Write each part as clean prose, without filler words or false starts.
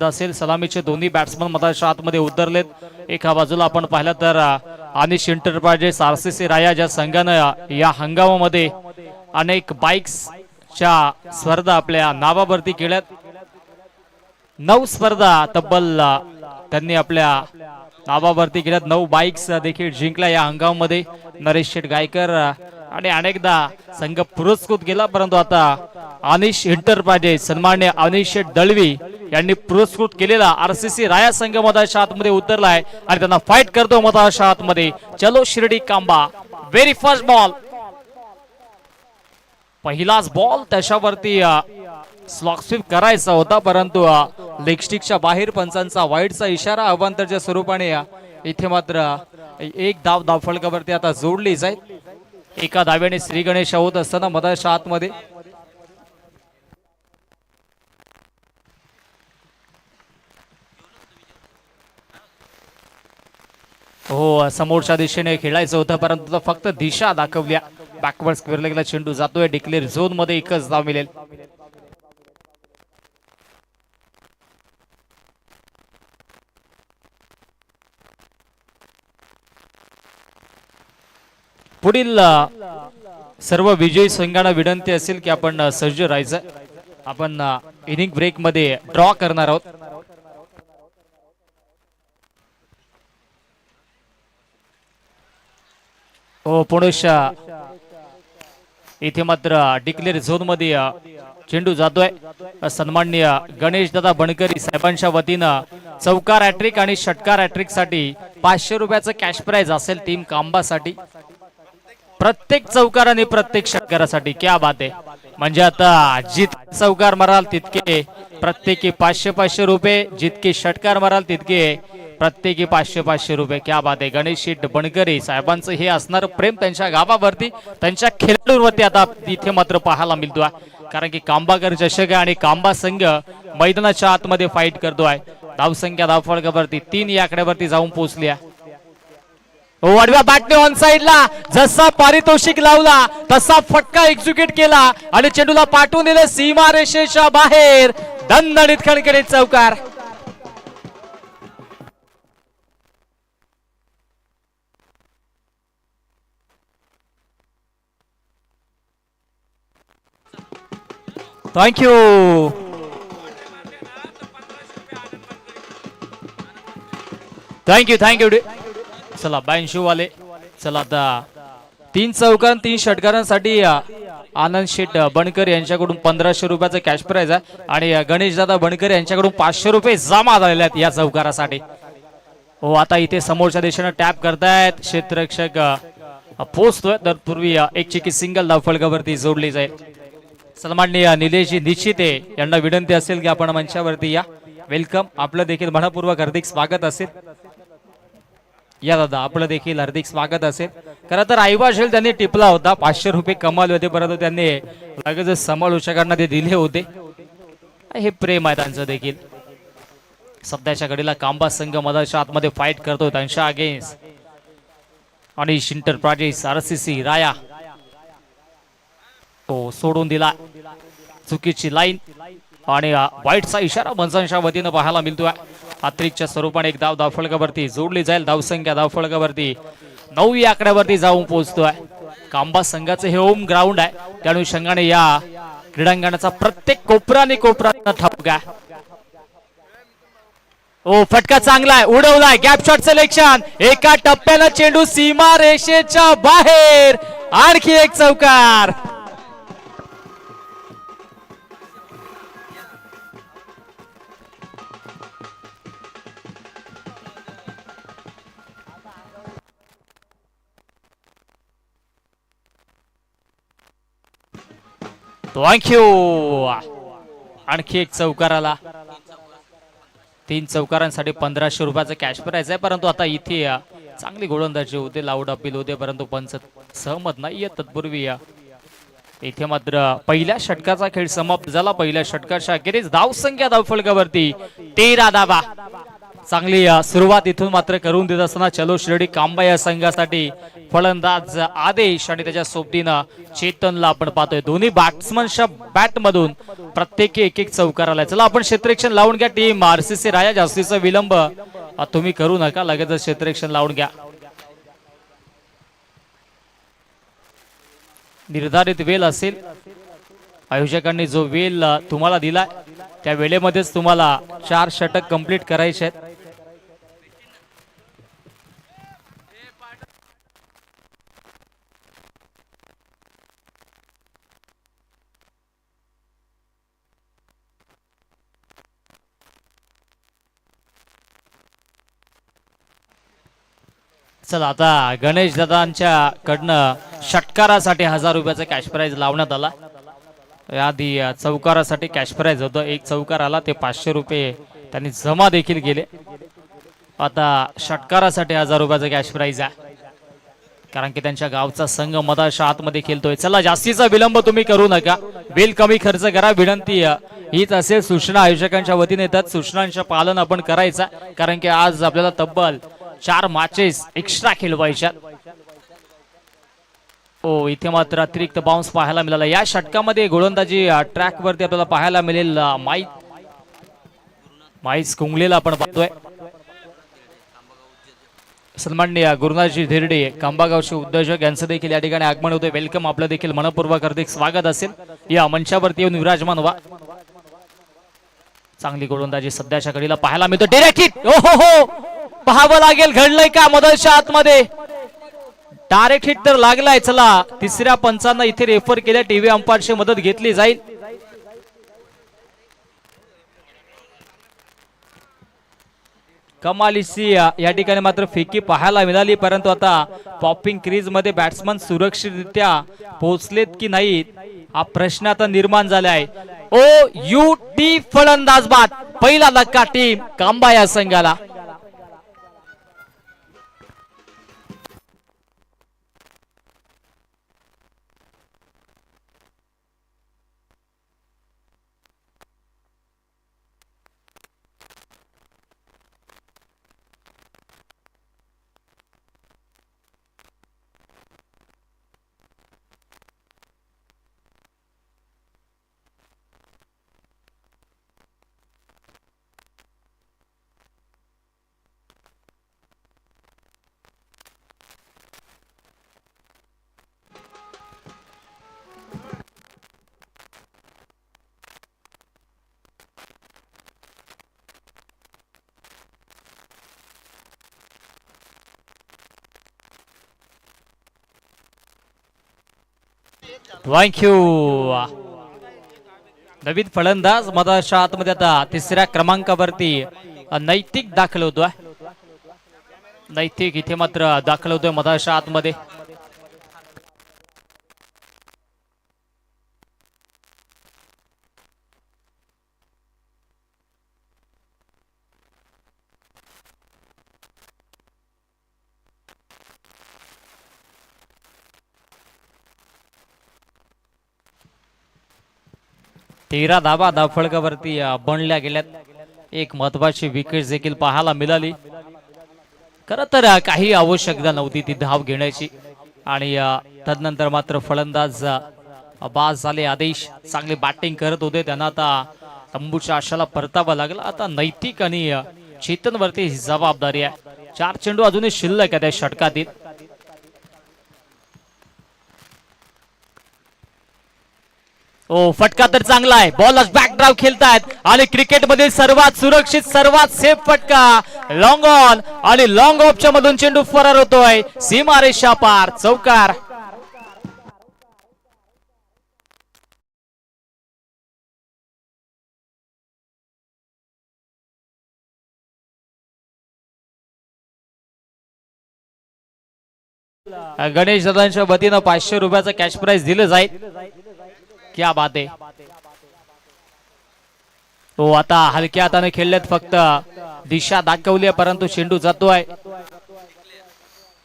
असेल सलामीचे दोन्ही बॅट्समन मधाच्या आतमध्ये उतरलेत। एका बाजूला आपण पाहिलं तर अनिश एंटरप्राइजेस आरसीसी राया ज्या संघानं या हंगामामध्ये अनेक बाईक्सच्या स्पर्धा आपल्या नावावरती केल्यात। 9 स्पर्धा तब्बल त्यांनी आपल्या नावावरती केल्यात। 9 बाईक्स देखील जिंकल्या या हंगामामध्ये। नरेश शेठ गायकर आणि अनेकदा संघ पुरस्कृत केला, परंतु आता अनिश एंटरप्राइजेस सन्मान्य अनिश शेठ दळवी यांनी पुरस्कृत केलेला आरसीसी राया संघ मधाच्या आतमध्ये उतरलाय आणि त्यांना फाईट करतो मधाच्या आतमध्ये। चलो Shirdi Kamba, very first ball, पहिलाच बॉल त्याच्यावरती स्लॉक स्वीप करायचा होता, परंतु लेग स्टिकच्या बाहेर पंचांचा वाईडचा इशारा अवांतरच्या स्वरूपाने इथे मात्र एक धाव धावफलकावरती आता जोडली जाईल। एका धाव्याने श्री गणेश होत असताना मधाच्या आतमध्ये हो समोरच्या दिशेने खेळायचं होतं, परंतु फक्त दिशा दाखवल्या। बॅकवर्ड स्क्वेअर लेगला चेंडू जातोय डिक्लेअर झोन मध्ये, एकच धाव मिळेल। पुढील सर्व विजयी संघांना विनंती असेल की आपण सज्ज राहायचं। आपण इनिंग ब्रेक मध्ये ड्रॉ करणार आहोत। हो पुणेश इथे मात्र डिक्लेअर झोन मध्ये चेंडू जातोय। सन्माननीय गणेश दादा बनकरी साहेबांच्या वतीनं चौकार हॅट्रिक आणि षटकार हॅट्रिक साठी 500 रुपयाचं कॅश प्राइज असेल टीम कांबासाठी। प्रत्येक चौकार आणि प्रत्येक षटकारासाठी क्या बात आहे। म्हणजे आता जितके चौकार माराल तितके प्रत्येकी 500 रुपये, जितके षटकार माराल तितके प्रत्येकी 500 रुपये। क्या बात आहे। गणेश शेठ बनकरी साहेबांचं हे असणार प्रेम त्यांच्या गावावरती, त्यांच्या खेळाडूंवरती आता इथे मात्र पाहायला मिळतोय, कारण की कांबाकर चषक आणि कांबा संघ मैदानाच्या आतमध्ये फाईट करतोय। धावसंख्या धावफलकावरती 3 या आकड्यावरती जाऊन पोहोचली आहे। आडव्या बॅटने ऑन साइडला जसा पारितोषिक लावला तसा फटका एक्झिक्यूट केला आणि चेंडूला पाठवून दिले सीमारेषेच्या बाहेर। दणदणीत खणखणीत चौकार। Thank you thank you thank you. चला 82 वाले, चला आता 3 चौकार 3 षटकारांसाठी आनंद शेठ बनकर यांच्याकडून 1500 रुपयाचं कॅश प्राइज आहे आणि गणेश दादा बनकर यांच्याकडून 500 रुपये जमा झालेले आहेत या चौकारासाठी। हो आता इथे समोरच्या दिशेने टॅप करतायत क्षेत्ररक्षक पोहोचतोय, तत्पूर्वी एक चिकी सिंगल धावफलकावरती जोडली जाईल। सन्माननीय निलेशजी निश्चिते यांना विनंती असेल की आपण मंचावरती या। वेलकम, आपलं देखील मनपूर्वक हार्दिक स्वागत असेल। या दादा आपलं देखील हार्दिक स्वागत असेल। खरं तर आईबाशेल त्यांनी टिपला होता, 500 रुपये कमावले होते, परंतु त्यांनी लगेच समालोचकांना ते दिले होते। हे प्रेम आहे त्यांचं देखील। सध्याच्या घडीला कांबा संघ मधाच्या आतमध्ये फाईट करतोय त्यांच्या अगेन्स्ट अनिश एंटरप्राइजेस आरसीसी राया। तो सोडून दिला, चुकीची लाईन आणि वाईटचा इशारा पंचांच्या वतीनं पाहायला मिळतोय। अतिरिक्तच्या स्वरूपाने एक धाव धावफलकावरती जोडली जाईल। धावसंख्या धावफलकावरती 9 या आकड्यावरती जाऊन पोहोचतोय। कांबा संघाचं हे होम ग्राउंड आहे, त्या अनुषंगाने या क्रीडांगणाचा प्रत्येक कोपरा आणि कोपरा ठाऊक आहे। ओ फटका चांगला आहे, उडवलाय, गॅप शॉट सिलेक्शन, एका टप्प्यानं चेंडू सीमा रेषेच्या बाहेर। आणखी एक चौकार। थँक्यू। आणखी एक चौकार आला। 3 चौकारांसाठी 1500 रुपयाचं कॅश प्राइज आहे, परंतु आता इथे चांगली गोलंदाजी होते, लाऊड अपील होते, परंतु पंच सहमत नाहीये। तत्पूर्वी इथे मात्र पहिल्या षटकाचा खेळ समाप्त झाला। पहिल्या षटकाच्या अखेरीस धावसंख्या धावफलकावरती 13 धावा। चांगली सुरुवात इथून मात्र करून देत असताना चलो शिर्डी कांबा या संघासाठी फलंदाज आदेश आणि त्याच्या सोबतीनं चेतनला आपण पाहतोय. दोन्ही बॅट्समनच्या बॅट मधून प्रत्येकी एक एक चौकार आलाय. चला आपण क्षेत्ररक्षण लावून घ्या. टीम आरसीसी राजा जास्तीचा विलंब तुम्ही करू नका, लगेच क्षेत्ररक्षण लावून घ्या. निर्धारित वेळ असेल, आयोजकांनी जो वेळ तुम्हाला दिला त्या वेळेमध्येच तुम्हाला 4 षटक कंप्लीट करायचे आहेत. चला आता गणेश दादांच्या कडनं षटकारासाठी 1000 रुपयाचा कॅश प्राइज लावण्यात आला. याआधी चौकारासाठी कॅश प्राइज होतं, एक चौकार आला, ते 500 रुपये त्यांनी जमा देखील केले. आता षटकारासाठी 1000 रुपयाचा कॅश प्राइज आहे, कारण की त्यांच्या गावचा संघ मधाच्या आतमध्ये खेळतोय. चला जास्तीचा विलंब तुम्ही करू नका, वेळ कमी खर्च करा. विनंती हीच असेल, सूचना आयोजकांच्या वतीने येतात, सूचनांचं पालन आपण करायचं, कारण की आज आपल्याला तब्बल 4 मॅचेस एक्स्ट्रा खेळवायच्या. ओ इथे मात्र अतिरिक्त बाउन्स पाहायला मिळाला. या षटकामध्ये गोलंदाजी ट्रॅक वरती आपल्याला पाहायला मिळेल माईस कुंगलेला आपण पाहतोय. सन्माननीय गुरुनाथजी धिरडे कांबागावचे उद्योजक यांचं देखील या ठिकाणी आगमन होते. वेलकम, आपलं देखील मनपूर्वक हार्दिक स्वागत असेल. या मंचावरती येऊन विराजमान व्हा. चांगली गोलंदाजी सध्याच्या घडीला पाहायला मिळतो. डायरेक्ट हिट, ओ हो पाहावं लागेल घडलंय का मधलच्या आतमध्ये. डायरेक्ट हिट तर लागलाय. चला तिसऱ्या पंचांना इथे रेफर केल्या, टीव्ही अंपायरची मदत घेतली जाईल. कमालीची या ठिकाणी मात्र फेकी पाहायला मिळाली, परंतु आता पॉपिंग क्रीज मध्ये बॅट्समन सुरक्षितरित्या पोहोचलेत की नाहीत हा प्रश्न आता निर्माण झाला आहे. ओ यू टी फलंदाज बाद, पहिला धक्का टीम कांबा या संघाला. थँक्यू. नवीन फलंदाज मधाच्या आतमध्ये आता तिसऱ्या क्रमांकावरती नैतिक दाखल होतोय. नैतिक इथे मात्र दाखल होतोय मधाच्या आतमध्ये. तेरा धाबा धावफळकावरती बनल्या गेल्यात. एक महत्वाची विकेट देखील पाहायला मिळाली. खरं तर काही आवश्यकता नव्हती ती धाव घेण्याची, आणि तदनंतर मात्र फलंदाज बाद झाले. आदेश चांगले बॅटिंग करत होते, त्यांना आता तंबूच्या आशाला परतावा लागला. आता नैतिक आणि चेतनवरती जबाबदारी आहे. 4 चेंडू अजूनही शिल्लक आहे त्या षटकातील. ओ फटका तर चांगला आहे. बॉलर्स बॅकड्राव खेळतायत आणि क्रिकेटमधील सर्वात सुरक्षित सर्वात सेफ फटका लॉंग ऑन आणि लॉंग ऑफच्या मधून चेंडू फरार होतोय सीमारेषा पार, चौकार. गणेश दादांच्या वतीनं 500 रुपयाचं कॅश प्राइज दिलं जाईल. क्या बात आहे. तो आता हलक्या हाताने खेळलेत, फक्त दिशा दाखवली, परंतु चेंडू जातोय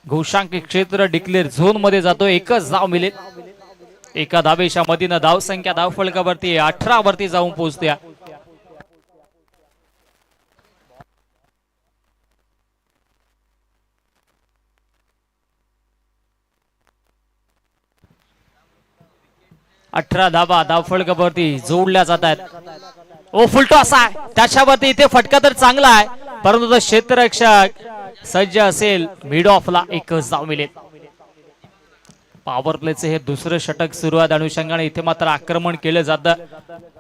घोषांक क्षेत्र डिक्लेअर झोन मध्ये जातोय. एकच धाव मिळेल. एका धावेच्या मधीनं धावसंख्या धावफलकावरती 18 वरती जाऊन पोहोचते. 18 धाबा धावफलकावरती जोडल्या जात आहेत. ओ फुलटो असा आहे त्याच्यावरती इथे फटका तर चांगला आहे, परंतु तो क्षेत्ररक्षक सज्ज असेल मिड ऑफला एकच धाव मिळेल. पॉवर प्लेचे हे दुसरं षटक सुरुवात अनुषंगाने इथे मात्र आक्रमण केलं जातं.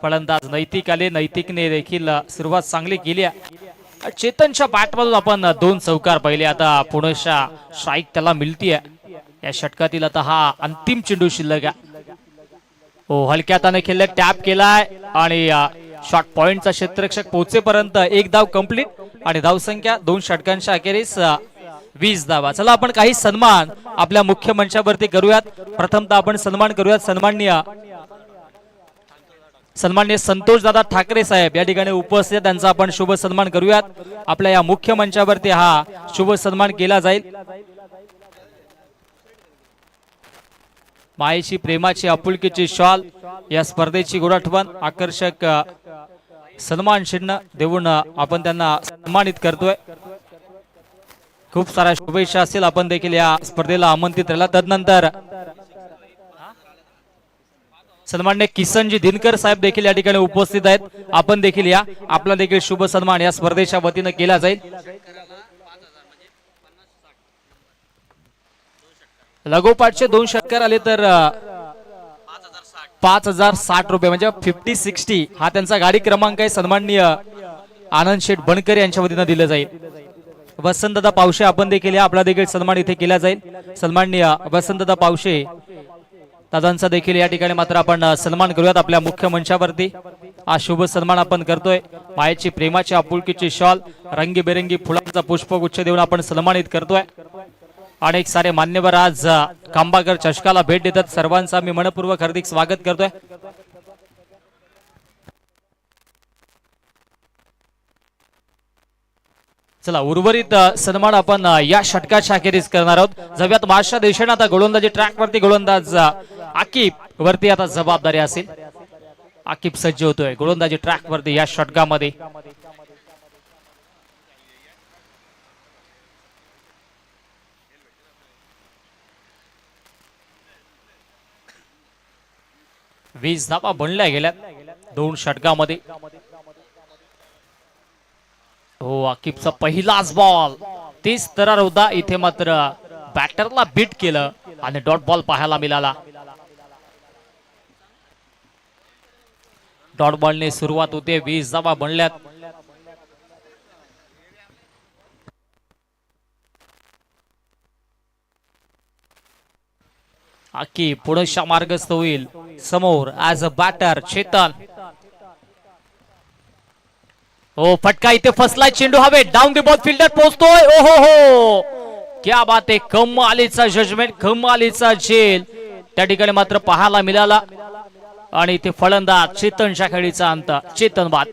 फलंदाज नैतिक आले, नैतिकने देखील सुरुवात चांगली केली आहे. चेतनच्या बॅटमधून आपण 2 चौकार पाहिले. आता पुणेशा स्ट्राईक त्याला मिळतीये या षटकातील. आता हा अंतिम चेंडू शिल्लक आहे. हो हलक्या हाताने खेळले, टॅप केलाय आणि शॉट पॉइंटचा क्षेत्ररक्षक पोहोचेपर्यंत 1 धाव कंप्लीट आणि धावसंख्या 2 षटकांच्या अखेरीस 20 धावा. चला आपण काही सन्मान आपल्या मुख्य मंचावरती करूयात. प्रथमतः आपण सन्मान करूयात सन्माननीय संतोष दादा ठाकरे साहेब या ठिकाणी उपस्थित, त्यांचा आपण शुभ सन्मान करूयात. आपल्या या मुख्य मंचावरती हा शुभ सन्मान केला जाईल. मायेची प्रेमाची आपुलकीची शॉल या स्पर्धेची गोड आठवण आकर्षक सन्मान चिन्ह देऊन आपण त्यांना सन्मानित करतोय. खूप साऱ्या शुभेच्छा असतील. आपण देखील या स्पर्धेला आमंत्रित राहिला. तदनंतर सन्माननीय किसनजी दिनकर साहेब देखील या ठिकाणी उपस्थित आहेत. आपण देखील या, आपला देखील शुभ सन्मान या स्पर्धेच्या वतीने केला जाईल. लगोपाठचे 2 षटकार आले तर 5060 रुपये म्हणजे 5060 हा त्यांचा गाडी क्रमांक आहे. सन्माननीय आनंद शेठ बनकर यांच्या वतीने दिलं जाईल. वसंतदादा पावशे आपण देखील या, आपला देखील सन्मान इथे केला जाईल. सन्माननीय वसंतदादा पावशे दादांचा देखील या ठिकाणी मात्र आपण सन्मान करूयात आपल्या मुख्य मंचावरती. हा शुभ सन्मान आपण करतोय. मायेची प्रेमाची आपुलकीची शॉल रंगीबेरंगी फुलांचा पुष्पगुच्छ देऊन आपण सन्मानित करतोय. अनेक सारे मान्यवर आज कांबाकर चषकाला भेट देतात. सर्वांचा मी मनपूर्वक हार्दिक स्वागत करतोय. चला उर्वरित सन्मान आपण या षटकाच्या अखेरीस करणार आहोत. जाऊयात महाराष्ट्र देशाने आता गोलंदाजी ट्रॅक वरती गोलंदाज आकिब वरती आता जबाबदारी असेल. आकिब सज्ज होतोय गोलंदाजी ट्रॅक वरती या षटकामध्ये. वीस धावा बनल्या गेल्यात 2 षटकामध्ये. हो आकिबचा पहिलाच बॉल 30 तरार होता. इथे मात्र बॅटरला बीट केलं आणि डॉट बॉल पाहायला मिळाला. डॉट बॉलने सुरुवात होते. 20 धावा बनल्यात. आकिब पुढच्या मार्गस्थ होईल. समोर ऍज अ बॅटर चेतन. हो फटका इथे फसलाय. चेंडू हवे डाऊन द बॉल फिल्डर पोहोचतोय. ओ हो क्या बात आहे. कमालीचा जजमेंट, कमालीचा झेल त्या ठिकाणी मात्र पाहायला मिळाला. आणि इथे फलंदाज चेतनच्या खेळीचा अंत. चेतन बाद.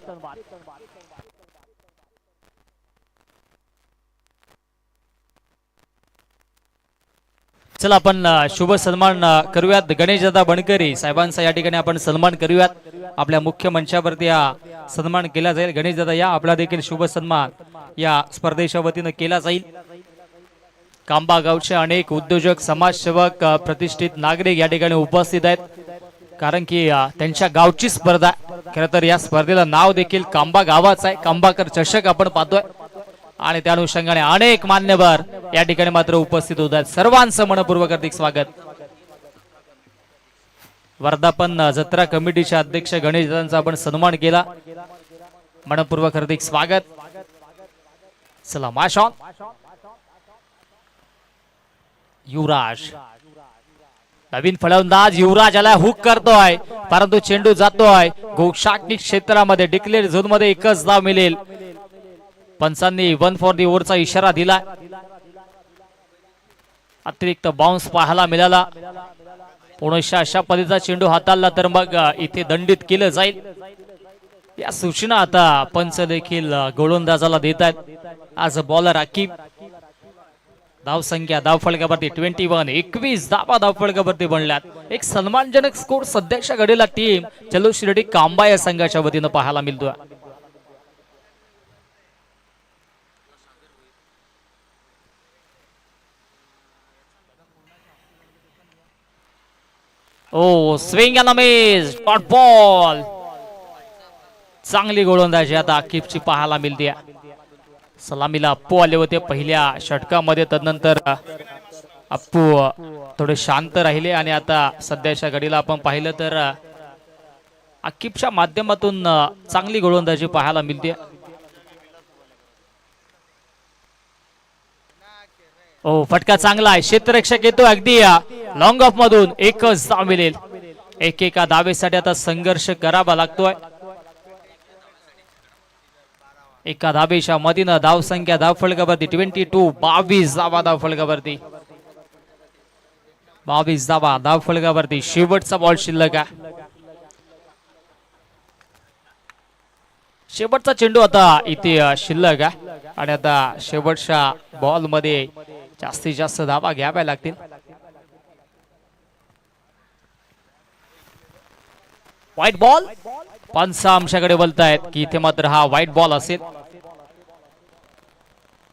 चला आपण शुभ सन्मान करूयात. गणेशदादा बनकरी साहेबांचा या ठिकाणी आपण सन्मान करूयात. आपल्या मुख्य मंचावरती हा सन्मान केला जाईल. गणेशदादा या, आपला देखील शुभ सन्मान या स्पर्धेच्या वतीने केला जाईल. कांबा गावचे अनेक उद्योजक, समाजसेवक, प्रतिष्ठित नागरिक या ठिकाणी उपस्थित आहेत. कारण की त्यांच्या गावची स्पर्धा. खरं तर या स्पर्धेला नाव देखील कांबा गावाचं आहे. कांबाकर चषक आपण पाहतोय आणि त्या अनुषंगाने अनेक मान्यवर या ठिकाणी मात्र उपस्थित होत आहेत. सर्वांचं मनपूर्वक हार्दिक स्वागत. वर्धापन जत्रा कमिटीचे अध्यक्ष गणेशदादांचा आपण सन्मान केला. मनपूर्वक हार्दिक स्वागत. चला माशॉन युवराज, नवीन फलंदाज युवराज आला. हुक करतोय परंतु चेंडू जातोय गोक्षाटणी क्षेत्रामध्ये. डिक्लेअर झोन मध्ये एकच धाव मिळेल. पंचांनी 1 फॉर दी ओव्हरचा इशारा दिला. अतिरिक्त बाउन्स पाहायला मिळाला. पुणेशा अशा पद्धतीचा चेंडू हाताळला तर मग इथे दंडित केलं जाईल. या सूचना आता पंच देखील गोलंदाजाला देत आहेत. आज बॉलर आकिब. धावसंख्या धावफलकावरती 21 धावा धावफलकावरती बनल्यात. एक सन्मानजनक स्कोर सध्याच्या घडीला टीम चलो शिर्डी कांबा या संघाच्या वतीनं पाहायला मिळतोय. Oh swing and miss, dot ball. चांगली गोलंदाजी आता आकिबची पाहायला मिळते. सलामीला अप्पू आले होते पहिल्या षटकामध्ये, तदनंतर अप्पू थोडे शांत राहिले आणि आता सध्याच्या घडीला आपण पाहिलं तर आकिबच्या माध्यमातून चांगली गोलंदाजी पाहायला मिळते. ओ फटका चांगला आहे, क्षेत्ररक्षक येतो अगदी लॉंग ऑफ मधून. एकच धाव मिळेल. एकेका धावेसाठी आता संघर्ष करावा लागतोय. एका धावेच्या मधीनं धावसंख्या धावफलकावरती 22, 22 धावा धावफलकावरती. 22 धावा धावफलकावरती. शेवटचा बॉल शिल्लक आहे. शेवटचा चेंडू आता इथे शिल्लक आहे आणि आता शेवटच्या बॉल मध्ये जास्तीत जास्त धावा घ्याव्या लागतील. White ball. पंच आमच्याकडे बोलतायत की इथे मात्र हा व्हाईट बॉल असेल.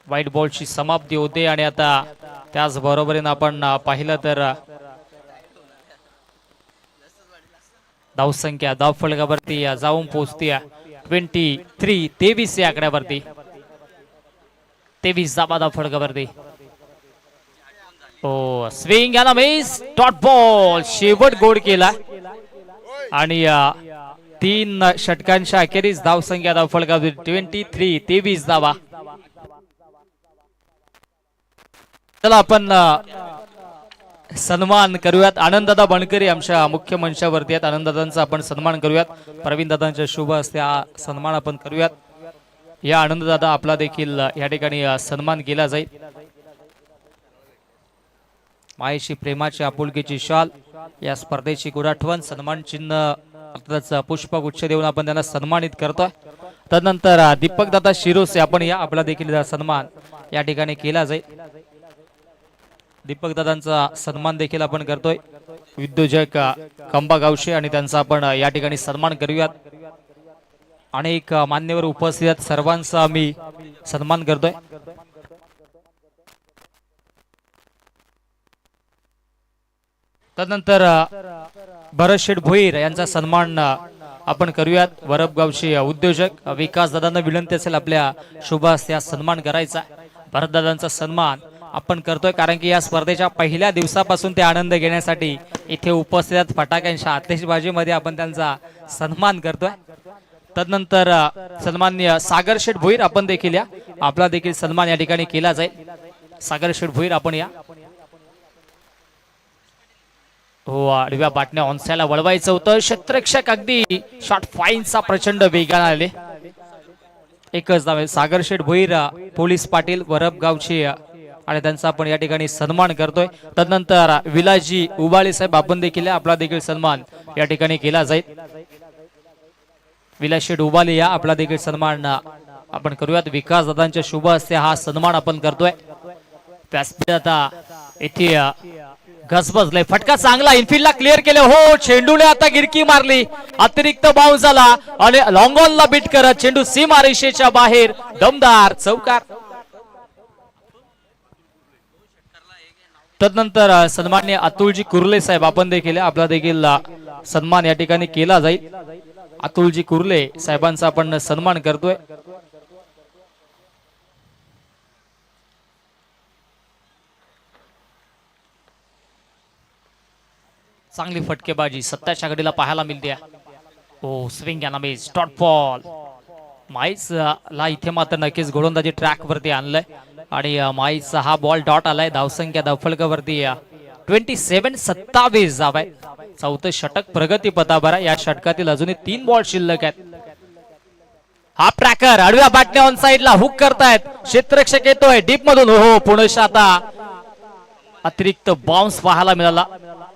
व्हाईट बॉलची समाप्ती होते आणि आता त्याच बरोबरीने आपण पाहिलं तर धावसंख्या धावफलकावरती जाऊन पोहोचते 23, 23 या आकड्यावरती. 23 धावा धावफलकावरती. Oh swing and miss, dot ball. शेवट गोड केला आणि 3 षटकांच्या अखेरीस धावसंख्या धावफलकावरती 23, 23 धावा. चला आपण सन्मान करूयात. आनंददादा बनकरी आमच्या मुख्य मंचावरती आहेत. आनंददादांचा आपण सन्मान करूयात. प्रवीण दादांच्या शुभ हस्ते हा सन्मान आपण करूयात. या आनंददादा आपला देखील या ठिकाणी सन्मान केला जाईल. मायेची प्रेमाची आपुलकीची शाल, या स्पर्धेची गुढाठवण, सन्मान चिन्ह पुष्पगुच्छ देऊन आपण त्यांना सन्मानित करतोय. तदनंतर दीपक दादा शिरोसे आपण या आपला देखील सन्मान या ठिकाणी केला जाईल. दीपक दादांचा सन्मान देखील आपण करतोय. उद्योजक कंबा गावशे आणि त्यांचा आपण या ठिकाणी सन्मान करूयात. अनेक मान्यवर उपस्थित आहेत, सर्वांचा आम्ही सन्मान करतोय. तदनंतर भरत शेठ भोईर यांचा सन्मान आपण करूयात. वरबगावचे उद्योजक विकास दादांना विनंती असेल आपल्या शुभ हस्ते सन्मान करायचा. भरत दादांचा सन्मान आपण करतोय कारण की या स्पर्धेच्या पहिल्या दिवसापासून ते आनंद घेण्यासाठी इथे उपस्थित आहेत. फटाक्यांच्या आतिषबाजीमध्ये आपण त्यांचा सन्मान करतोय. तदनंतर सन्माननीय सागर शेठ भोईर आपण देखील या आपला देखील सन्मान या ठिकाणी केला जाईल. सागर शेठ भोईर आपण या. हो आडव्या बाटण्या ऑनसाईडला वळवायचं होतं. क्षेत्ररक्षक अगदी शॉट फाईनचा प्रचंड वेगाने आले. एकच धाव. सागर शेठ भोईर, पोलीस पाटील वरबगावचे आणि त्यांचा आपण या ठिकाणी सन्मान करतोय. तदनंतर विलाजी उबाळे साहेब आपण देखील आपला देखील सन्मान या ठिकाणी केला जाईल. विलास शेठ उबाले या आपला देखील सन्मान आपण करूयात. विकास दादांच्या शुभ हस्ते हा सन्मान आपण करतोय. व्यासपीठ आता इथे घसबसलंय. फटका चांगला इनफिल्डला क्लिअर केले. हो चेंडूने आता गिरकी मारली. अतिरिक्त बाउन्स झाला आणि लॉंग ऑनला बीट करत चेंडू सीमारेषेच्या बाहेर दमदार चौकार. तदनंतर सन्मान्य अतुलजी कुर्ले साहेब आपण देखील आपला देखील सन्मान या ठिकाणी केला जाईल. अतुलजी कुर्ले साहेबांचा आपण सन्मान करतोय. चांगली फटकेबाजी सत्ताच्या घडीला पाहायला मिळते. Oh swing and miss, dot ball. माईस ला इथे मात्र नक्कीच गोलंदाजी ट्रॅक वरती आणलंय आणि माईचा हा बॉल डॉट आलाय. धावसंख्या धावफलकावरती 27, 27 धाव आहे. चौथं षटक प्रगती पथावर आहे. या षटकातील अजूनही 3 बॉल शिल्लक आहेत. हा ट्रॅकर आडव्या बाटण्या ऑन साइडला हुक करतायत. क्षेत्ररक्षक येतोय डीप मधून. हो पुन्हा आता अतिरिक्त बाउन्स पाहायला मिळाला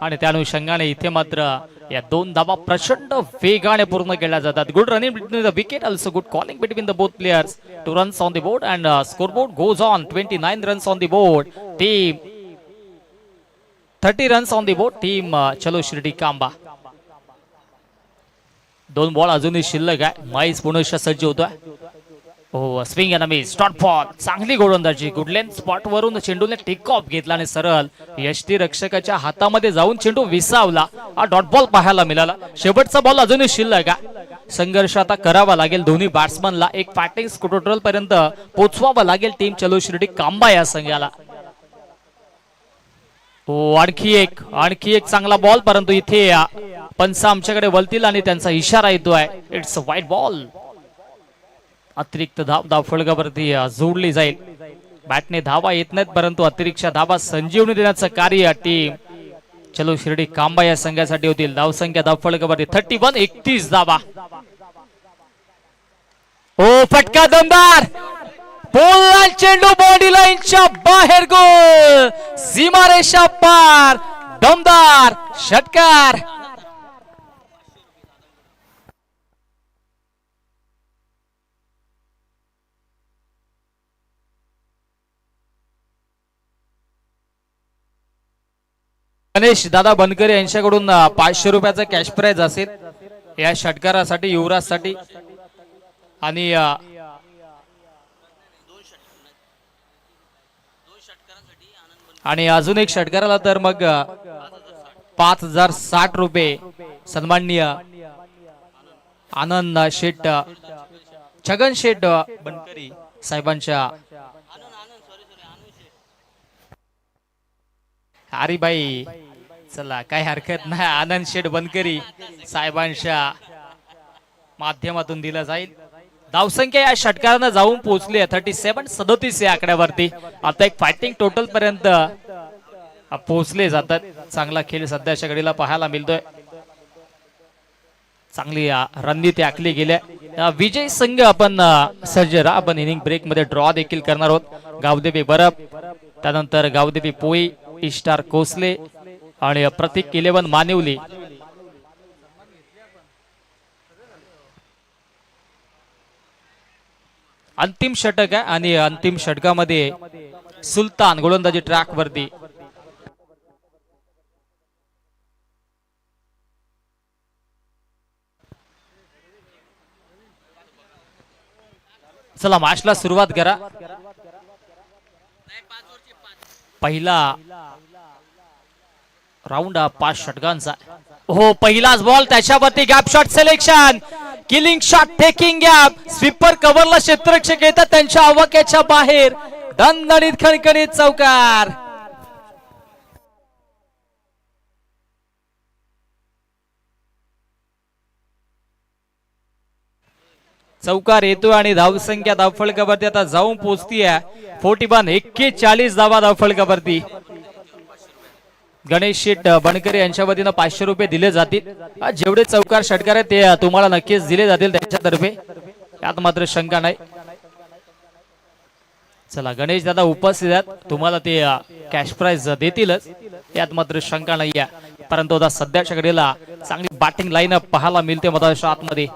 आणि त्या अनुषंगाने इथे मात्र या 2 धावा प्रचंड वेगाने पूर्ण केल्या जातात. Good running between the wicket, also good calling between the both players. 2 runs on the board and scoreboard goes on. 29 runs on the board. Team 30 runs on the board. Team चलो शिर्डी कांबा. 2 बॉल अजूनही शिल्लक आहे. MICE पुन्हा सज्ज होतोय. हो swing and miss dot ball चांगली गोलंदाजी गुडलेन स्पॉट वरून चेंडूने टेक ऑफ घेतला आणि सरळ यष्टी रक्षकाच्या हातामध्ये जाऊन चेंडू विसावला. हा डॉट बॉल पाहायला मिळाला. शेवटचा बॉल अजूनही शिल्लक आहे. संघर्ष आता करावा लागेल दोन्ही बॅट्समनला. एक फॅटिंग टोटल पर्यंत पोहोचवावं लागेल टीम चलो शिर्डी कांबा या संघाला. हो आणखी एक चांगला बॉल परंतु इथे पंच आमच्याकडे वळतील आणि त्यांचा इशारा येतोय. इट्स अ वाईट बॉल. अतिरिक्त धाव फलकावरती जोडली जाईल. बॅटने धावा येत नाहीत परंतु अतिरिक्त धावा संजीवनी देण्याचं कार्य टीम चलो शिर्डी कांबा या संघासाठी होतील. धावसंख्या धावफलकावरती 31 धावा. ओ फटका दमदार बोलला चेंडू बॉडी लाईनच्या बाहेर गोल सीमारेषा पार दमदार षटकार. गणेश दादा बनकरे यांच्याकडून 500 रुपयाचा कॅश प्राइज असेल या षटकारासाठी युवराजसाठी. आणि अजून एक षटकाराला तर मग 5060 रुपये सन्माननीय आनंद शेठ छगन शेठ बनकरी साहेबांच्या. अरे बाई चला काही हरकत नाही. आनंद शेठ बनकरी साहेबांच्या माध्यमातून दिला जाईल. धावसंख्या या षटकारानं जाऊन पोहोचली 37-37 या आकड्यावरती. आता एक फायटिंग टोटल पर्यंत पोहोचले जातात. चांगला खेळ सध्याच्या घडीला पाहायला मिळतोय. चांगली रणनीती आखली गेल्या. विजय संघ आपण सज्ज राहा. आपण इनिंग ब्रेक मध्ये ड्रॉ देखील करणार आहोत. गावदेवी बरफ त्यानंतर गावदेवी पोई इस्टार कोसले आणि प्रतीक 11 मानिवली. अंतिम षटक आहे आणि अंतिम षटकामध्ये सुलतान गोलंदाजी ट्रॅक वरती. चला मॅचला सुरुवात करा. पहिला राऊंड 5 षटकांचा. हो पहिलाच बॉल त्याच्यावरती gap shot selection killing shot taking gap sweeper कव्हरला क्षेत्ररक्षक येतात त्यांच्या आवाक्याच्या बाहेर. दणदणीत खणखणीत चौकार. चौकार येतो आणि धावसंख्या धावफलकावरती आता जाऊन पोहोचतीये 41 धावा धावफलकावरती. गणेश शेठ बनकरे यांच्या वतीनं 500 रुपये दिले जातील. जेवढे चौकार षटकार आहेत ते तुम्हाला नक्कीच दिले जातील त्यांच्यातर्फे, यात मात्र शंका नाही. चला गणेश दादा उपस्थित आहेत, तुम्हाला ते कॅश प्राइज देतीलच, यात मात्र शंका नाही आहे. परंतु आता सध्याच्या घडीला चांगली बॅटिंग लाईनअप पाहायला मिळते मधाच्या आतमध्ये.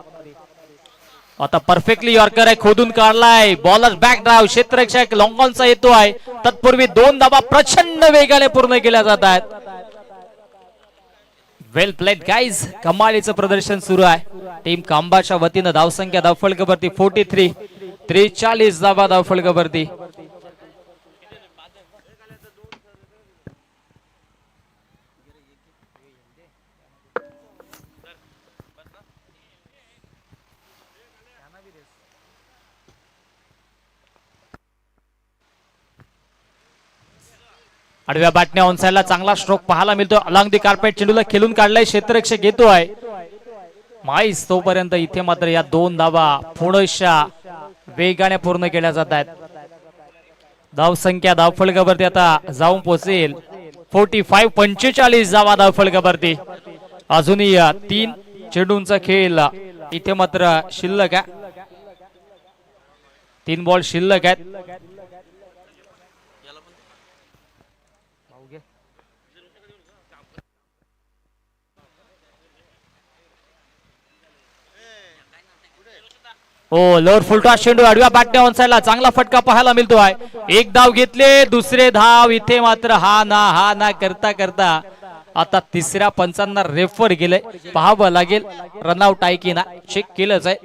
आता परफेक्टली यॉर्कर आहे, खोदून काढलाय, बॉलर बॅक ड्राइव्ह, क्षेत्ररक्षक लॉंग ऑनचा येतो आहे. तत्पूर्वी 2 धावा प्रचंड वेगाने पूर्ण केल्या जात आहेत. वेल प्लेड गाईज, कमालीचं प्रदर्शन सुरू आहे. टीम कांबाच्या वतीनं धावसंख्या धावफलकावरती 43 धावा धावफलकावरती. आडव्या बॅटने ऑन साइडला चांगला स्ट्रोक पाहायला मिळतो. अलॉंग दी कार्पेट चेंडूला खेळून काढलाय, क्षेत्ररक्षक येतो आहे माईस. तोपर्यंत इथे मात्र या 2 धावा थोड्याशा वेगाने पूर्ण केल्या जात आहेत. धावसंख्या धावफलकावरती आता जाऊन पोहोचेल 45 धावा धावफलकावरती. अजूनही 3 चेंडूंचा खेळ इथे मात्र शिल्लक आहे, 3 बॉल शिल्लक आहेत. हो लोअर फुलटॉस चेंडू आडव्या बॅटने ऑन साइडला चांगला फटका पाहायला मिळतो आहे. 1 धाव घेतले, दुसरे धाव इथे मात्र हा ना करता करता आता तिसऱ्या पंचांना रेफर गेले. पाहावं लागेल रनआउट आहे की ना, चेक केलंच आहे.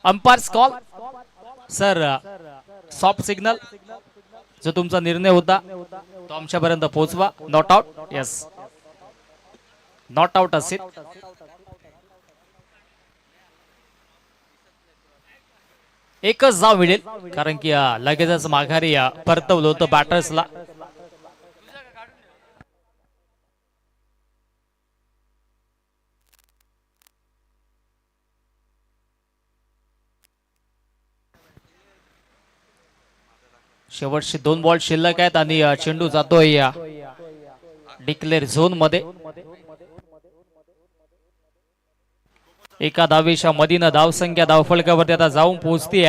Umpires call sir. Soft signal जो तुमचा निर्णय होता तो आमच्यापर्यंत पोहोचवा. Not out. Yes, not out असेल. एकच धाव मिळेल कारण की लगेचच माघारी परतवलं होतं बॅटर्सला. शेवटचे 2 बॉल शिल्लक आहेत आणि चेंडू जातोय डिक्लेअर झोन मध्ये. एका धावेच्या मधीनं धावसंख्या धावफलकावरती आता जाऊन पोहोचते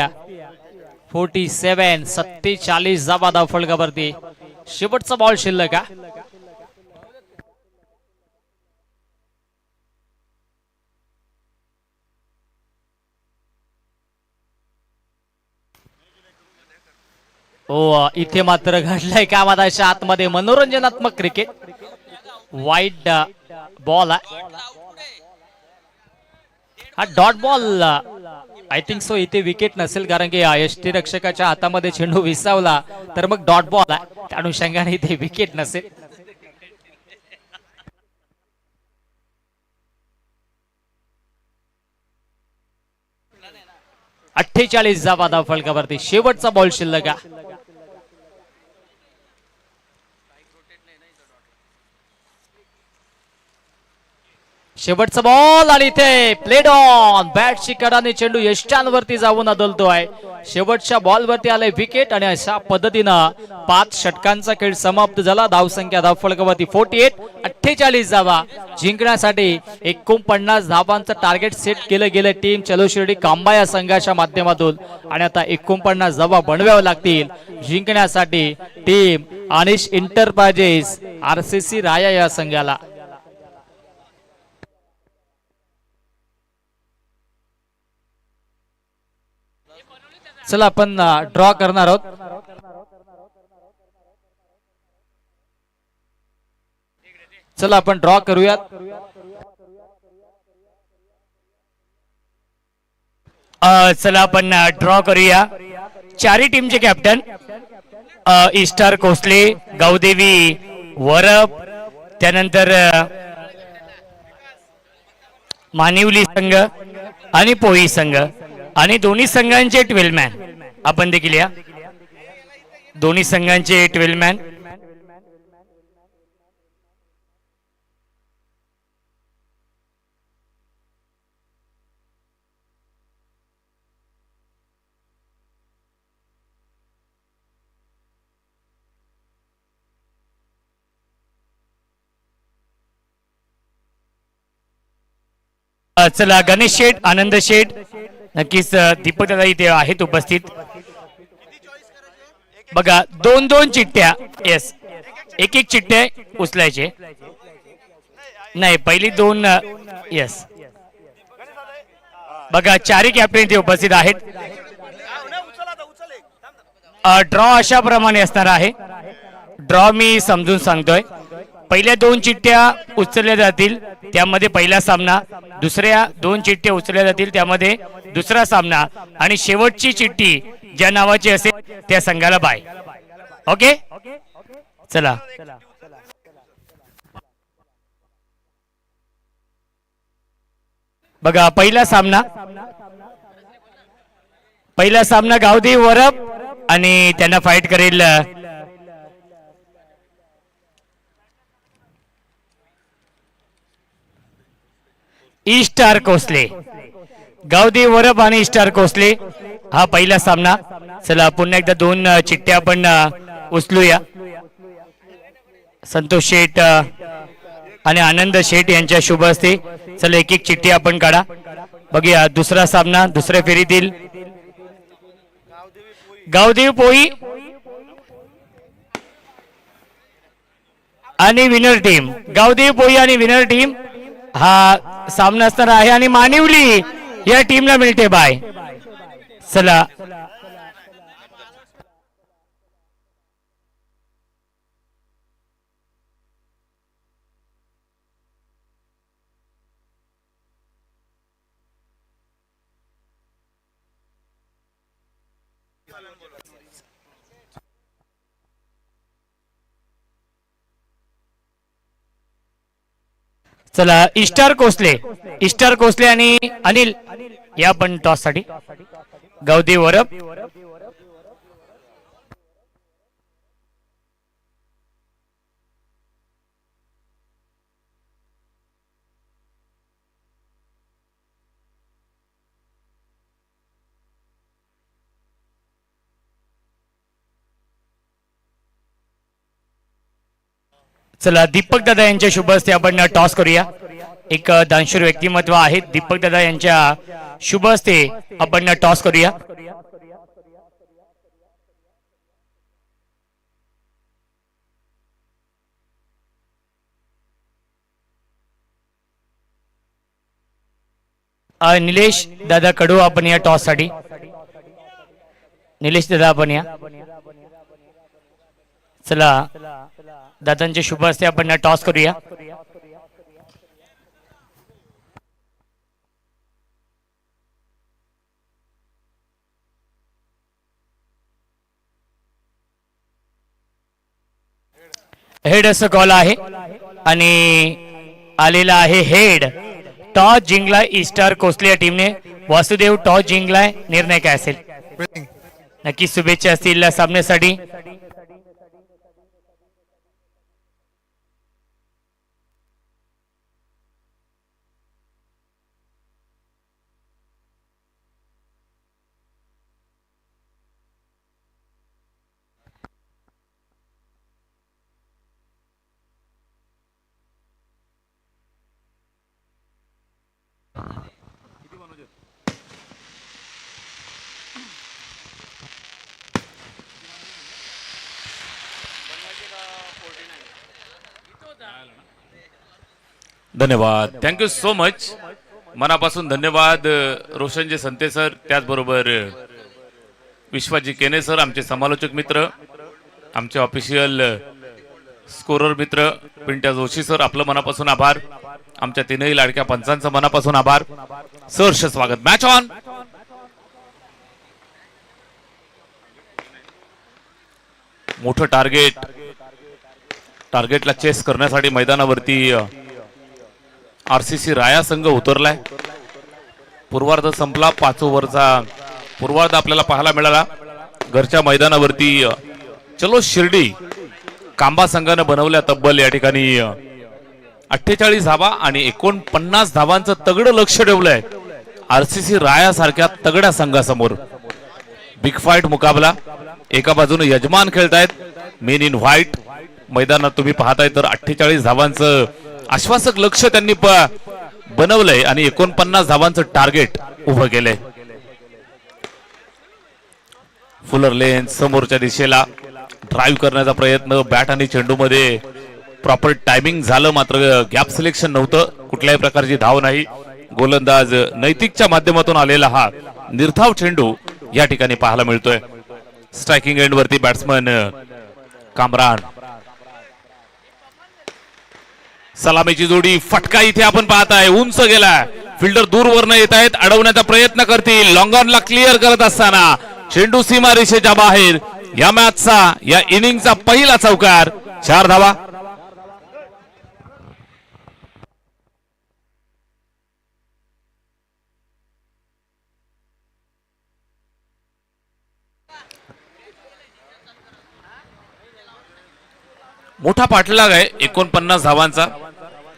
47. 47 धावा धावफलकावरती. शेवटचा बॉल शिल्लक आहे. हो, इथे मात्र घडलंय का मधाच्या आतमध्ये मनोरंजनात्मक क्रिकेट. वाईट बॉल आहे हा. Dot ball I think so. इथे विकेट नसेल कारण की यष्टी रक्षकाच्या हातामध्ये चेंडू विसावला तर मग डॉट बॉल आहे. त्या अनुषंगाने इथे विकेट नसेल. अठ्ठेचाळीस धावा धावफलकावरती. शेवटचा बॉल शिल्लक आहे. शेवटचा बॉल आणि इथे प्लेड ऑन. बॅटची कडाने चेंडू यष्ट्यांवरती जाऊन आदळतोय. शेवटच्या बॉलवरती आले विकेट आणि अशा पद्धतीनं 5 षटकांचा खेळ समाप्त झाला. धावसंख्या धावफलकावरती 48. 48 धावा जिंकण्यासाठी 49 धावांचं टार्गेट सेट केलं गेलं टीम चलो शिर्डी कांबा या संघाच्या माध्यमातून. आणि आता 49 धावा बनवाव्या लागतील जिंकण्यासाठी टीम अनिश इंटरप्राइजेस RCC राया या संघाला. चला आपण ड्रॉ करणार आहोत. चला आपण ड्रॉ करूयात. चला आपण ड्रॉ करूया. चारही टीमचे कॅप्टन इस्टार कोसले, गावदेवी वरप, त्यानंतर मानिवली संघ आणि पोई संघ आणि दोन्ही संघांचे 12 मॅन आपण देखील या. दोन्ही संघांचे 12 मॅन. चला गणेश शेठ, आनंद शेठ, नक्कीच दीपक दादा इथे आहेत उपस्थित. बघा 2-2 चिठ्ठ्या. येस, एक चिठ्ठ्या उचलायचे. नाही, पहिली 2. येस, बघा चारही कॅप्टन इथे उपस्थित आहेत. ड्रॉ अशा प्रमाणे असणार आहे. ड्रॉ मी समजून सांगतोय. पहिल्या 2 चिठ्ठ्या उचलल्या जातील त्यामध्ये पहिला सामना, दुसऱ्या 2 चिठ्ठ्या उचलल्या जातील त्यामध्ये दुसरा सामना आणि शेवटची चिठ्ठी ज्या नावाची असेल त्या संघाला बाय. ओके, चला. बघा पहिला सामना गावदेवी वरप आणि त्यांना फाईट करेल ईस्टार कोसले. गावदेवी वरप आणि ईस्टार कोसले हा पहिला सामना. चला पुन्हा एकदा 2 चिठ्ठ्या आपण उचलूया. संतोष शेठ आणि आनंद शेठ यांच्या शुभ हस्ते. चला एक चिठ्ठी आपण काढा. बघूया दुसरा सामना दुसऱ्या फेरीतील गावदेवी पोई आणि विनर टीम. गावदेवी पोई आणि विनर टीम हा सामना असणार आहे आणि मानिवली या टीमला मिळते बाय. चला चला इस्टर कोसले आणि अनिल या पण टॉस साठी गौदी वरप. चला दीपक दादा यांच्या शुभ हस्ते आपण टॉस करूया. एक दानशूर व्यक्तिमत्व आहेत दीपक दादा यांच्या शुभ हस्ते आपण टॉस करूया. निलेश दादा कडू आपण या टॉस साठी. निलेश दादा आपण या. चला दादांच्या शुभ हस्ते आपण टॉस करूया. हेड असं कॉल आहे आणि आलेला आहे हेड. टॉस जिंकलाय इस्टार कोसले या टीमने. वासुदेव टॉस जिंकलाय, निर्णय काय असेल? नक्की शुभेच्छा असतील सामन्यासाठी. धन्यवाद. Thank you so much. मनापासून धन्यवाद रोशनजी संते सर, त्याचबरोबर विश्वाजी केने सर, आमचे समालोचक मित्र, आमचे ऑफिशियल स्कोरर मित्र पिंट्या जोशी सर, आपलं मनापासून आभार. आमच्या तीनही लाडक्या पंचांचं मनापासून आभार. सहर्ष स्वागत. Match on. मोठं टार्गेटला चेस करण्यासाठी मैदानावरती आरसीसी राया संघ उतरलाय. पूर्वार्ध संपला. 5 ओव्हरचा पूर्वार्ध आपल्याला पाहायला मिळाला. घरच्या मैदानावरती चलो शिर्डी कांबा संघानं बनवल्या तब्बल या ठिकाणी 48 धावा आणि 49 धावांचं तगडं लक्ष ठेवलंय आरसीसी राया सारख्या तगड्या संघासमोर. बिग फाईट मुकाबला. एका बाजूने यजमान खेळतायत मेन इन व्हाईट. मैदानात तुम्ही पाहताय तर 48 धावांचं आश्वासक लक्ष त्यांनी बनवलंय आणि 49 धावांचं टार्गेट उभं केलंय. फुलर लेन समोरच्या दिशेला ड्राईव्ह करण्याचा प्रयत्न. बॅट आणि चेंडू मध्ये प्रॉपर टायमिंग झालं, मात्र गॅप सिलेक्शन नव्हतं. कुठल्याही प्रकारची धाव नाही. गोलंदाज नैतिकच्या माध्यमातून आलेला हा निर्धाव चेंडू या ठिकाणी पाहायला मिळतोय. स्ट्रायकिंग एंड वरती बॅट्समन कामरान. सलामीची जोडी फटका इथे आपण पाहताय. उंच गेलाय. फिल्डर दूरवरनं येत आहेत, अडवण्याचा प्रयत्न करतील. लॉंग ऑनला क्लिअर करत असताना चेंडू सीमा रेषेच्या बाहेर. या मॅचचा या इनिंगचा पहिला चौकार. 4 धावा. मोठा पाठलाग आहे 49 धावांचा.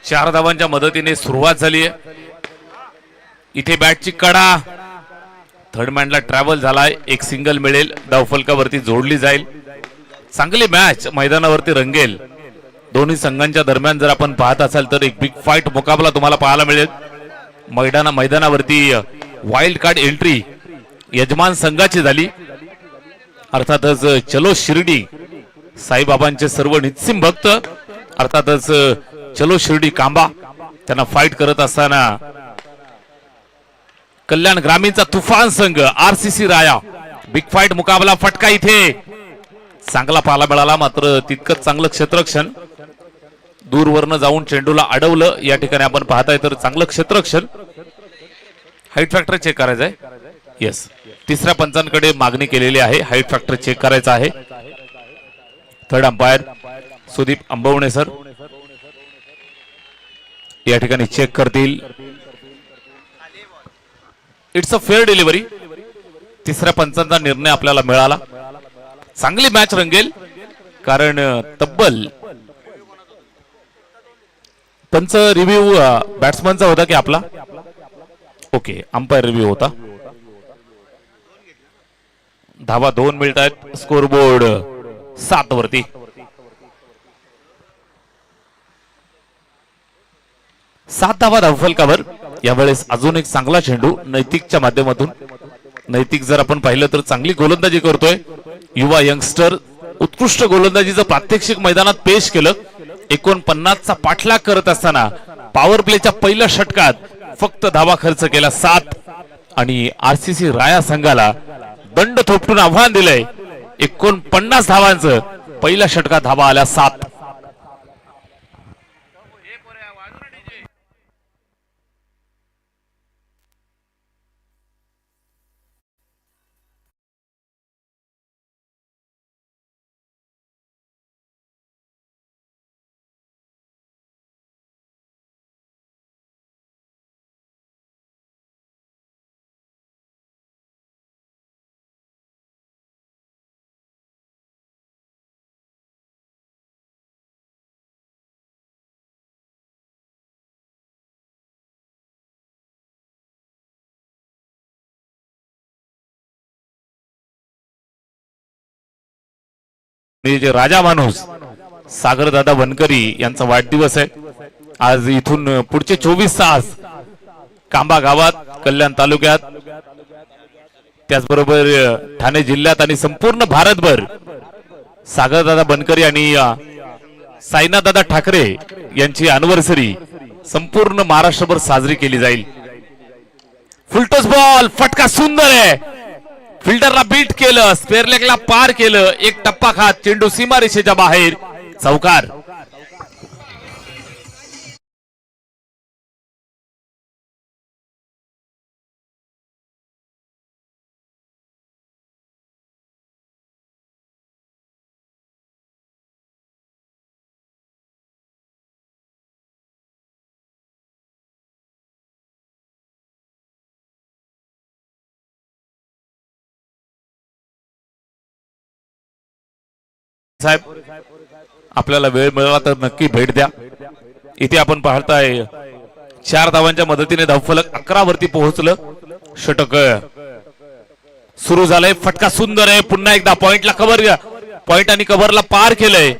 4 धावांच्या मदतीने सुरुवात झाली आहे. इथे बॅटची कडा. थर्ड मॅनला ट्रॅव्हल झालाय. एक सिंगल मिळेल, धावफलकावरती जोडली जाईल. चांगली मॅच मैदानावरती रंगेल. दोन्ही संघांच्या दरम्यान जर आपण पाहत असाल तर एक बिग फाईट मुकाबला तुम्हाला पाहायला मिळेल. मैदानावरती वाईल्ड कार्ड एंट्री यजमान संघाची झाली. अर्थातच चलो शिर्डी साईबाबांचे सर्व निस्सिम भक्त, अर्थातच चलो शिर्डी कांबा त्यांना फाईट करत असताना कल्याण ग्रामीणचा तुफान संघ आरसीसी राया. बिग फाईट मुकाबला. फटका इथे चांगला पाहायला मिळाला, मात्र तितकंच चांगलं क्षेत्ररक्षण. दूरवरनं जाऊन चेंडूला अडवलं. या ठिकाणी आपण पाहताय तर चांगलं क्षेत्ररक्षण. हाईट फॅक्टर चेक करायचंय. येस. तिसऱ्या पंचांकडे मागणी केलेली आहे, हाईट फॅक्टर चेक करायचा आहे. थर्ड अंपायर सुदीप अंबवणे सर या ठिकाणी चेक करतील. It's a fair delivery. तिसऱ्या पंचांचा निर्णय आपल्याला मिळाला. चांगली मॅच रंगेल कारण तब्बल पंच रिव्ह्यू बॅट्समनचा होता की आपला? ओके, अंपायर रिव्ह्यू होता. धावा 2 मिळत आहेत. स्कोरबोर्ड 7 वरती. सात धावा धावफलकावर. यावेळेस अजून एक चांगला चेंडू नैतिकच्या माध्यमातून. नैतिक जर आपण पाहिलं तर चांगली गोलंदाजी करतोय. युवा यंगस्टर उत्कृष्ट गोलंदाजीचं प्रात्यक्षिक मैदानात पेश केलं. 49चा पाठलाग करत असताना पॉवर प्लेच्या पहिल्या षटकात फक्त धावा खर्च केला 7 आणि आरसीसी राया संघाला दंड थोपटून आव्हान दिलंय. 49 धावांचं पहिल्या षटकात धावा आल्या 7. जे राजा माणूस सागरदादा बनकरी यांचा वाढदिवस आहे आज. इथून पुढचे 24 तास कांबा गावात, कल्याण तालुक्यात, त्याचबरोबर ठाणे जिल्ह्यात आणि संपूर्ण भारतभर सागरदादा बनकरी आणि साईनाथदादा ठाकरे यांची अॅनिव्हर्सरी संपूर्ण महाराष्ट्रभर साजरी केली जाईल. फुलटॉस बॉल, फटका सुंदर आहे. फिल्डरला बीट केलं, स्क्वेअर लेगला पार केलं. एक टप्पा खात चेंडू सीमा रेषेच्या बाहेर. चौकार. साहेब आपल्याला वेळ मिळाला तर नक्की भेट द्या. इथे आपण पाहताय 4 धावांच्या मदतीने धावफलक 11 वरती पोहोचलं. षटक सुरू झालंय. फटका सुंदर आहे. पुन्हा एकदा पॉइंटला कव्हर, पॉइंट आणि कव्हरला पार केलंय.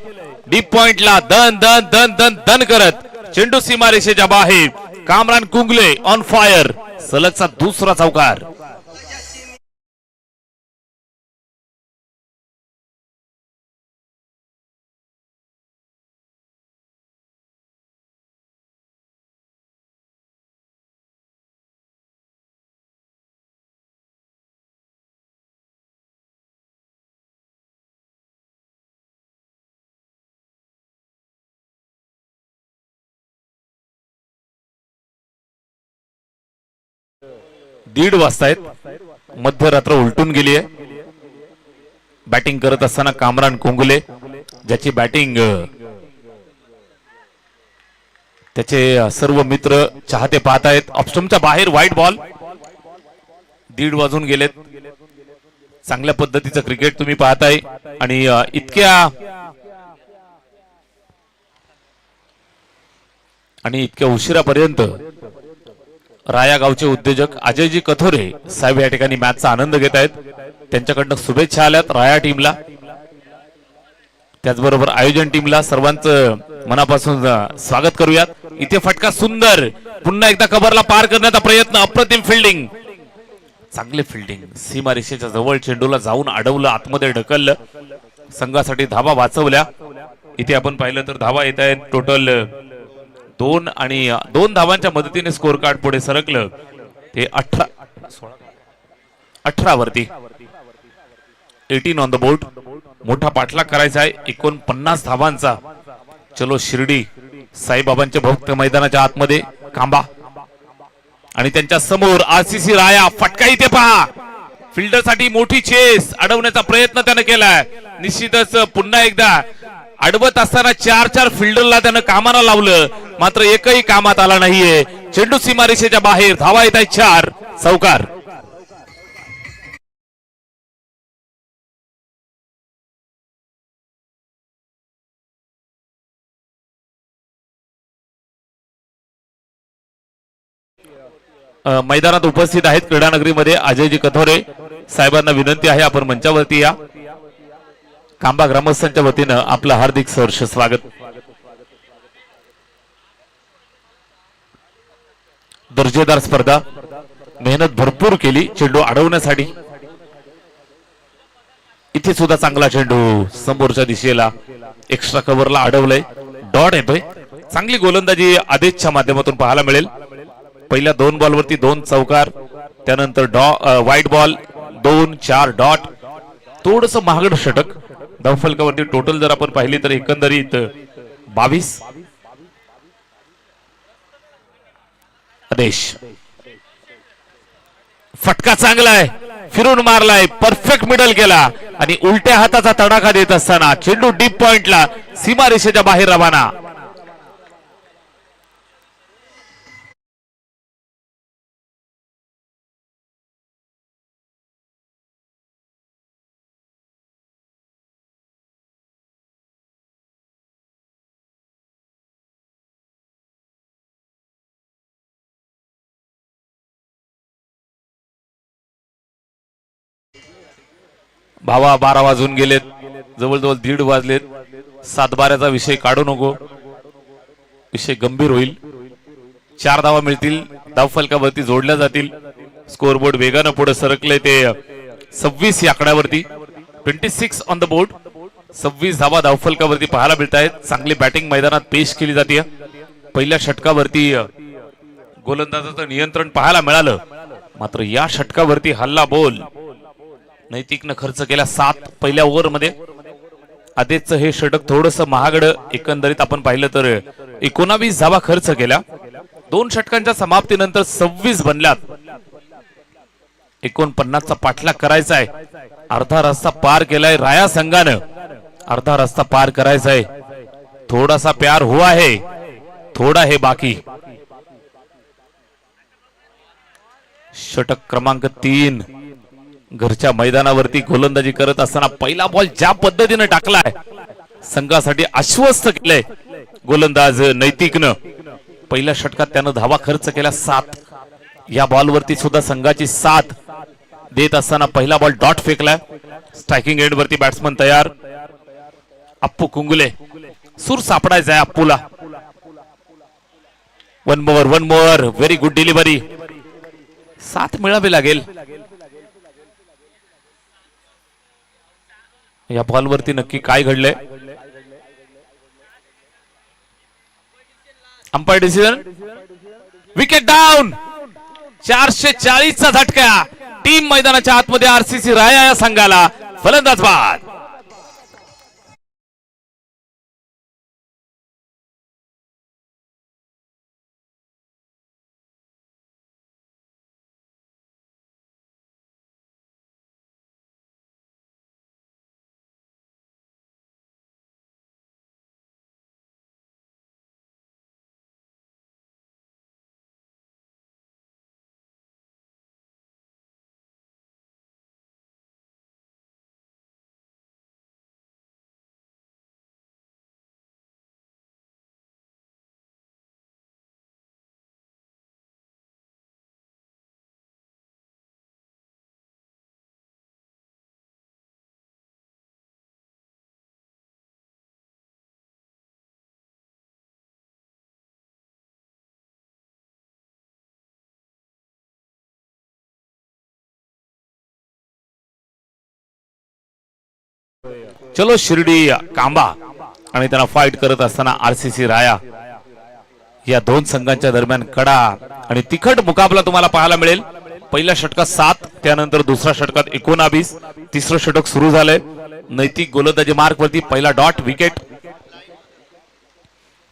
डीप पॉइंटला दन दन दन दन दन करत चेंडू सीमा रेषेच्या बाहेर. Kamran Kungle on fire. सलगचा दुसरा चौकार. दीड वाजतायत. मध्यरात्र उलटून गेली आहे. बॅटिंग करत असताना कामरान कुंगले, ज्याची बॅटिंग त्याचे सर्व मित्र चाहते पाहत आहेत. ऑफस्टंपच्या बाहेर व्हाईट बॉल. 1:30 वाजून गेलेत. चांगल्या पद्धतीचं क्रिकेट तुम्ही पाहताय आणि इतक्या उशिरापर्यंत राया गावचे उद्योजक अजयजी कथोरे साहेब या ठिकाणी मॅचचा आनंद घेत आहेत. त्यांच्याकडनं शुभेच्छा आल्यात राया टीमला, त्याचबरोबर आयोजन टीमला. सर्वांचं मनापासून स्वागत करूयात. इथे फटका सुंदर. पुन्हा एकदा कव्हरला पार करण्याचा प्रयत्न. अप्रतिम फिल्डिंग. चांगले फिल्डिंग. सीमा रेषेच्या जवळ चेंडूला जाऊन अडवलं, आतमध्ये ढकललं. संघासाठी धावा वाचवल्या. इथे आपण पाहिलं तर धावा येत आहेत टोटल 2 आणि 2 धावांच्या मदतीने स्कोर कार्ड पुढे सरकलं. ते 18 वरती. 18 ऑन द बोर्ड. मोठा पाठलाग करायचा आहे 49 धावांचा. चलो शिर्डी साईबाबांच्या भक्त मैदानाच्या आतमध्ये कांबा आणि त्यांच्या समोर आरसीसी राया. फटका इथे पहा. फिल्डरसाठी मोठी चेस अडवण्याचा प्रयत्न त्यानं केलाय. निश्चितच पुन्हा एकदा अडवत असताना 4 फिल्डरला त्यानं कामाला लावलं, मात्र एकही कामात आला नाहीये. चेंडू सीमारेषेच्या बाहेर, धावा येत आहेत 4. चौकार. मैदानात उपस्थित आहेत क्रीडानगरीमध्ये अजयजी कथोरे साहेबांना विनंती आहे आपण मंचावरती या. खांबा ग्रामस्थांच्या वतीनं आपलं हार्दिक सहर्ष स्वागत. दर्जेदार स्पर्धा, मेहनत भरपूर केली चेंडू अडवण्यासाठी. इथे सुद्धा चांगला चेंडू समोरच्या दिशेला एक्स्ट्रा कव्हरला अडवलंय. डॉट येतोय. चांगली गोलंदाजी आदेशच्या माध्यमातून पाहायला मिळेल. पहिल्या 2 बॉलवरती 2 चौकार, त्यानंतर व्हाईट बॉल 2, 4 डॉट. थोडस महागड षटक धावफलकावरती. टोटल जर आपण पाहिली तर एकंदरीत 22. आदेश फटका चांगला आहे, फिरून मारलाय, परफेक्ट मिडल केला आणि उलट्या हाताचा तडाखा देत असताना चेंडू डीप पॉइंटला सीमारेषेच्या बाहेर रवाना. भावा 12 वाजून गेलेत, जवळजवळ 1:30 वाजलेत. 7-12चा विषय काढू नको, विषय गंभीर होईल. 4 धावा मिळतील, धावफलकावरती जोडल्या जातील. स्कोरबोर्ड वेगानं पुढे सरकले ते 26 या आकड्यावरती. 26 ऑन द बोर्ड. 26 धावा धावफलकावरती पाहायला मिळत आहेत. चांगली बॅटिंग मैदानात पेश केली जाते. पहिल्या षटकावरती गोलंदाजाचं नियंत्रण पाहायला मिळालं, मात्र या षटकावरती हल्ला बोल नैतिकनं खर्च केला 7 पहिल्या ओव्हरमध्ये. आदेशचं हे षटक थोडस महागड एकंदरीत आपण पाहिलं तर 19 धावा खर्च केल्या. 2 षटकांच्या समाप्तीनंतर 26 बनल्यात. 49चा पाठलाग करायचा आहे. अर्धा रस्ता पार केलाय राया संघानं. अर्धा रस्ता पार करायचा आहे. थोडासा प्यार हुआ है, थोडा है बाकी. षटक क्रमांक 3 घरच्या मैदानावरती गोलंदाजी करत असताना पहिला बॉल ज्या पद्धतीने टाकलाय, संघासाठी आश्वस्त केलंय गोलंदाज नैतिकनं. पहिल्या षटकात त्यानं धावा खर्च केला 7. या बॉलवरती सुद्धा संघाची साथ देत असताना पहिला बॉल डॉट फेकलाय. स्ट्रायकिंग एंड वरती बॅट्समन तयार. अप्पू कुंगुले, सूर सापडायचा आहे अप्पूला. 1 मोर व्हेरी गुड डिलिव्हरी. 7 मिळावे लागेल. या बॉलवरती नक्की काय घडलंय? Umpire decision, wicket down. 440चा झटका. टीम मैदानाच्या आतमध्ये आरसीसी राया या संघाला. फलंदाज बाद. चलो शिर्डी कांबा आणि त्यांना फाईट करत असताना आरसीसी राया. या 2 संघांच्या दरम्यान कडा आणि तिखट मुकाबला तुम्हाला पाहायला मिळेल. पहिल्या षटकात 7, त्यानंतर दुसऱ्या षटकात 19. तिसरं षटक सुरू झालंय. नैतिक गोलंदाजी मार्क वरती. पहिला डॉट, विकेट.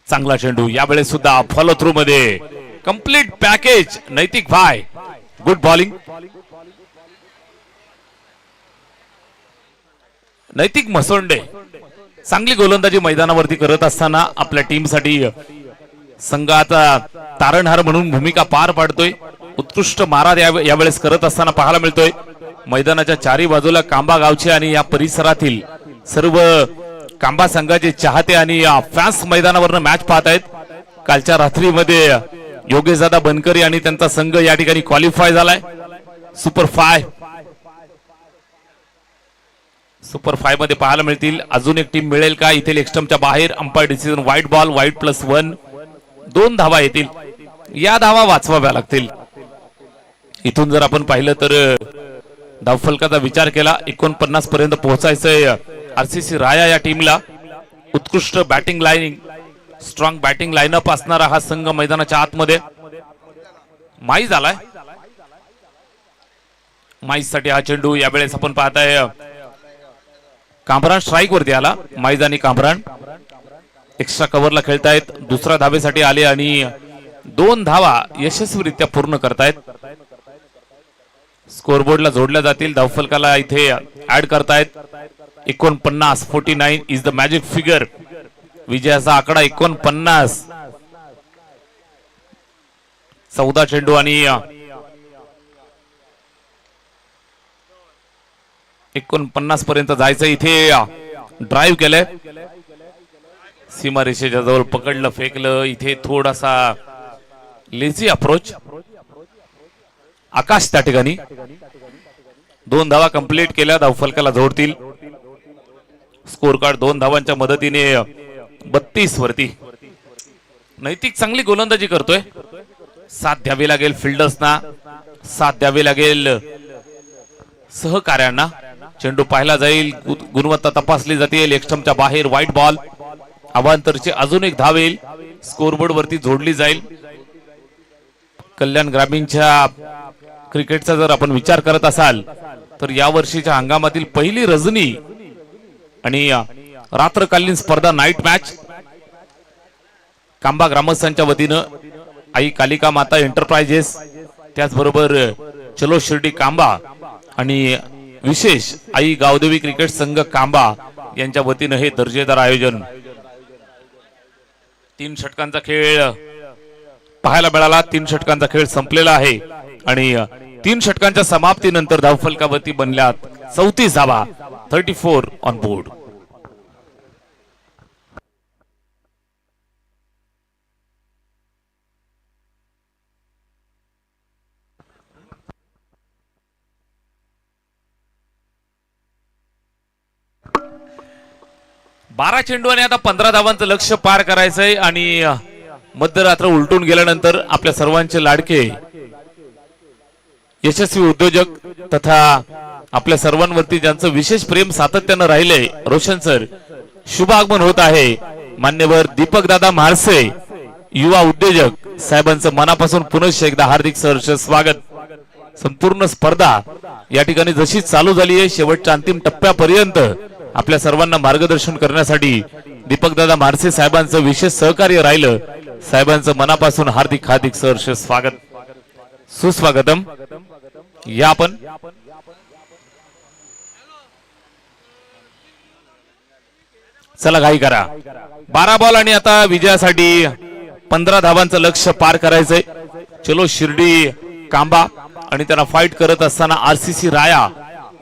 चांगला चेंडू यावेळेस सुद्धा फॉलो थ्रू मध्ये. कंप्लीट पॅकेज नैतिक भाई. Good bowling. नैतिक मसोंडे चांगली गोलंदाजी मैदानावरती करत असताना आपल्या टीमसाठी संघ आता तारणहार म्हणून भूमिका पार पाडतोय. उत्कृष्ट मारा यावेळेस करत असताना पाहायला मिळतोय. मैदानाच्या चारी बाजूला कांबा गावचे आणि या परिसरातील सर्व कांबा संघाचे चाहते आणि फॅन्स मैदानावरनं मॅच पाहत आहेत. कालच्या रात्रीमध्ये योगेशदादा बनकरी आणि त्यांचा संघ या ठिकाणी क्वालिफाय झालाय सुपर 5 मध्ये पाहायला मिळतील. अजून एक टीम मिळेल का? इथे लेग स्टंपच्या बाहेर umpire decision white ball, white +1. 2 धावा येतील. या धावा वाचवाव्या लागतील. इथून जर आपण पाहिलं तर धावफलकाचा विचार केला 49 पर्यंत पोहोचायचंय आरसीसी राया या टीमला. उत्कृष्ट batting line, strong batting line-up असणारा हा संघ मैदानाच्या आतमध्ये माईज आलाय. माईज साठी हा चेंडू यावेळेस आपण पाहताय कांबरान स्ट्राईक वरती आला. माईज आणि कांबरान एक्स्ट्रा कव्हरला खेळतायत. दुसऱ्या धावेसाठी आले आणि 2 धावा यशस्वीरित्या पूर्ण करतायत. स्कोरबोर्डला जोडल्या जातील. धावफलकाला इथे ऍड करतायत. 49 इज द मॅजिक फिगर. विजयाचा आकडा 49. 14 चेंडू आणि 49 पर्यंत जायचं. इथे ड्राईव्ह केलंय. सीमारेषेच्या जवळ पकडलं, फेकलं. इथे थोडासा लेझी अप्रोच. आकाश त्या ठिकाणी 2 धावा कंप्लीट केल्या. धावफलकाला जोडतील. स्कोर कार्ड 2 धावांच्या मदतीने 32 वरती. नैतिक चांगली गोलंदाजी करतोय. साथ द्यावी लागेल फिल्डर्सना, साथ द्यावी लागेल सहकार्यांना. चेंडू पाहिला जाईल, गुणवत्ता तपासली जाते. लेग स्टंपच्या बाहेर व्हाईट बॉल. अवांतरची अजून एक धाव येईल. स्कोरबोर्ड वरती जोडली जाईल. कल्याण ग्रामीणच्या क्रिकेटचा जर आपण विचार करत असाल तर या वर्षीच्या हंगामातील पहिली रजनी आणि रात्रकालीन स्पर्धा नाईट मॅच कांबा ग्रामस्थांच्या वतीनं आई कालिका माता एंटरप्राइजेस, त्याचबरोबर चलो शिर्डी कांबा आणि विशेष आई गावदेवी क्रिकेट संघ कांबा यांच्या वतीनं हे दर्जेदार आयोजन. 3 षटकांचा खेळ पाहायला मिळाला. 3 षटकांचा खेळ संपलेला आहे आणि 3 षटकांच्या समाप्तीनंतर धावफलकावरती बनल्यात 34 धावा. 34 ऑन बोर्ड. बारा चेंडू आणि आता 15 धावांचं लक्ष्य पार करायचंय आणि मध्यरात्र उलटून गेल्यानंतर आपल्या सर्वांचे लाडके यशस्वी उद्योजक तथा आपल्या सर्वांवरती ज्यांचं विशेष प्रेम सातत्यानं राहिलंय रोशन सर, शुभ आगमन होत आहे. मान्यवर दीपक दादा म्हाळसे, युवा उद्योजक साहेबांचं मनापासून पुनश्च एकदा हार्दिक सहर्ष स्वागत. संपूर्ण स्पर्धा या ठिकाणी जशी चालू झाली आहे शेवटच्या अंतिम टप्प्यापर्यंत आपल्या सर्वांना मार्गदर्शन करण्यासाठी दीपक दादा म्हाळसे साहेबांचं विशेष सहकार्य राहिलं. साहेबांचं मनापासून हार्दिक हार्दिक सहर्ष स्वागत, सुस्वागतम. या आपण चला घाई करा. 12 बॉल आणि आता विजयासाठी 15 धावांचं लक्ष्य पार करायचंय. चलो शिर्डी कांबा आणि त्यांना फाईट करत असताना आरसीसी राया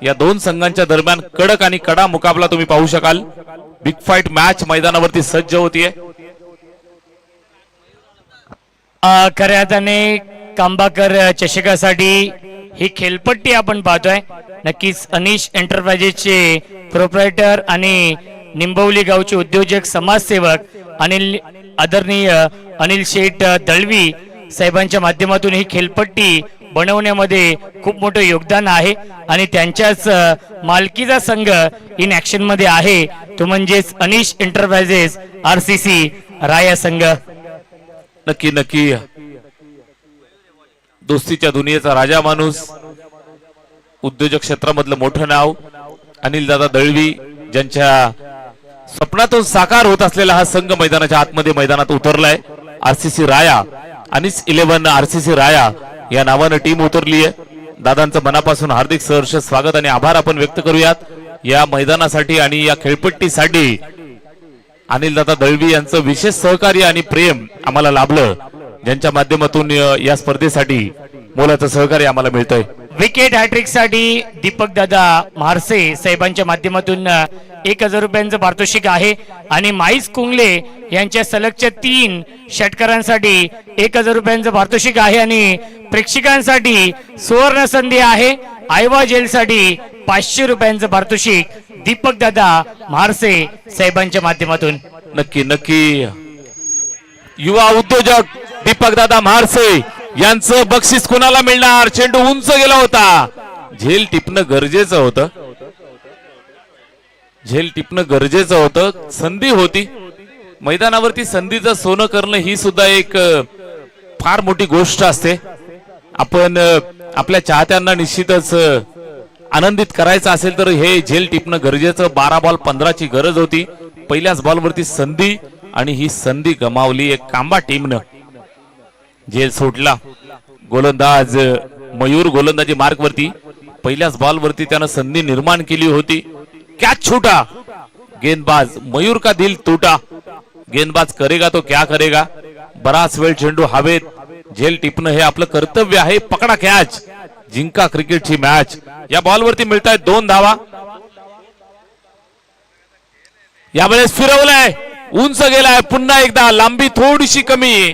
या 2 संघांच्या दरम्यान कडक आणि कडा मुकाबला तुम्ही पाहू शकाल. बिग फाईट मॅच मैदानावरती सज्ज होतीये. खऱ्या अर्थाने कांबाकर चषकासाठी ही खेळपट्टी आपण पाहतोय. नक्कीच अनिश एंटरप्राइजेसचे प्रोप्रायटर आणि निंबवली गावचे उद्योजक समाजसेवक आदरणीय अनिल शेठ दळवी साहेबांच्या माध्यमातून ही खेळपट्टी बनवण्यामध्ये खूप मोठं योगदान आहे आणि त्यांच्याच मालकीचा संघ इन ऍक्शन मध्ये आहे, तो म्हणजेच अनिश एंटरप्राइजेस आरसीसी राया संघ. नक्की नक्की दोस्तीच्या दुनियेचा राजा माणूस, उद्योजक क्षेत्रामधलं मोठं नाव अनिल दादा दळवी, ज्यांच्या स्वप्नातून साकार होत असलेला हा संघ मैदानाच्या आतमध्ये मैदानात उतरलाय. आरसीसी राया, अनिस 11 आरसीसी राया या नावानं टीम उतरली आहे. दादांचं मनापासून हार्दिक सहर्ष स्वागत आणि आभार आपण व्यक्त करूयात. या मैदानासाठी आणि या खेळपट्टीसाठी अनिल दादा दळवी यांचं विशेष सहकार्य आणि प्रेम आम्हाला लाभलं, ज्यांच्या माध्यमातून या स्पर्धेसाठी मोलाचं सहकार्य आम्हाला मिळतंय. विकेट हॅट्रिक साठी दीपक दादा म्हारसे साहेबांच्या माध्यमातून 1000 रुपयांचं पारितोषिक आहे आणि माईस कुंगले यांच्या सलगच्या 3 षटकारांसाठी 1000 रुपयांचं पारितोषिक आहे आणि प्रेक्षकांसाठी सुवर्ण संधी आहे. आयवा जेलसाठी 500 रुपयांचं पारितोषिक दीपक दादा म्हारसे साहेबांच्या माध्यमातून. नक्की नक्की युवा उद्योजक दीपक दादा म्हारसे यांचं बक्षीस कोणाला मिळणार? चेंडू उंच गेला होता, झेल टिपणं गरजेचं होतं, झेल टिपणं गरजेचं होतं. संधी होती मैदानावरती, संधीचं सोनं करणं ही सुद्धा एक फार मोठी गोष्ट असते. आपण आपल्या चाहत्यांना निश्चितच आनंदित करायचं असेल तर हे झेल टिपणं गरजेचं. 12 बॉल 15 ची गरज होती. पहिल्याच बॉलवरती संधी आणि ही संधी गमावली एक कांबा टीमनं. झेल सोडला. गोलंदाज मयूर गोलंदाजी मार्क वरती. पहिल्याच बॉल वरती त्यानं संधी निर्माण केली होती. कॅच छूटा. गेंदबाज मयूर का दिल टूटा. गेंदबाज करेगा तो क्या करेगा. बराच वेळ चेंडू हवेत. झेल टिपणं हे आपलं कर्तव्य आहे. पकडा कॅच, जिंका क्रिकेटची मॅच. या बॉल वरती मिळतायत 2 धावा. यावेळेस फिरवलाय, उंच गेलाय, पुन्हा एकदा लांबी थोडीशी कमी.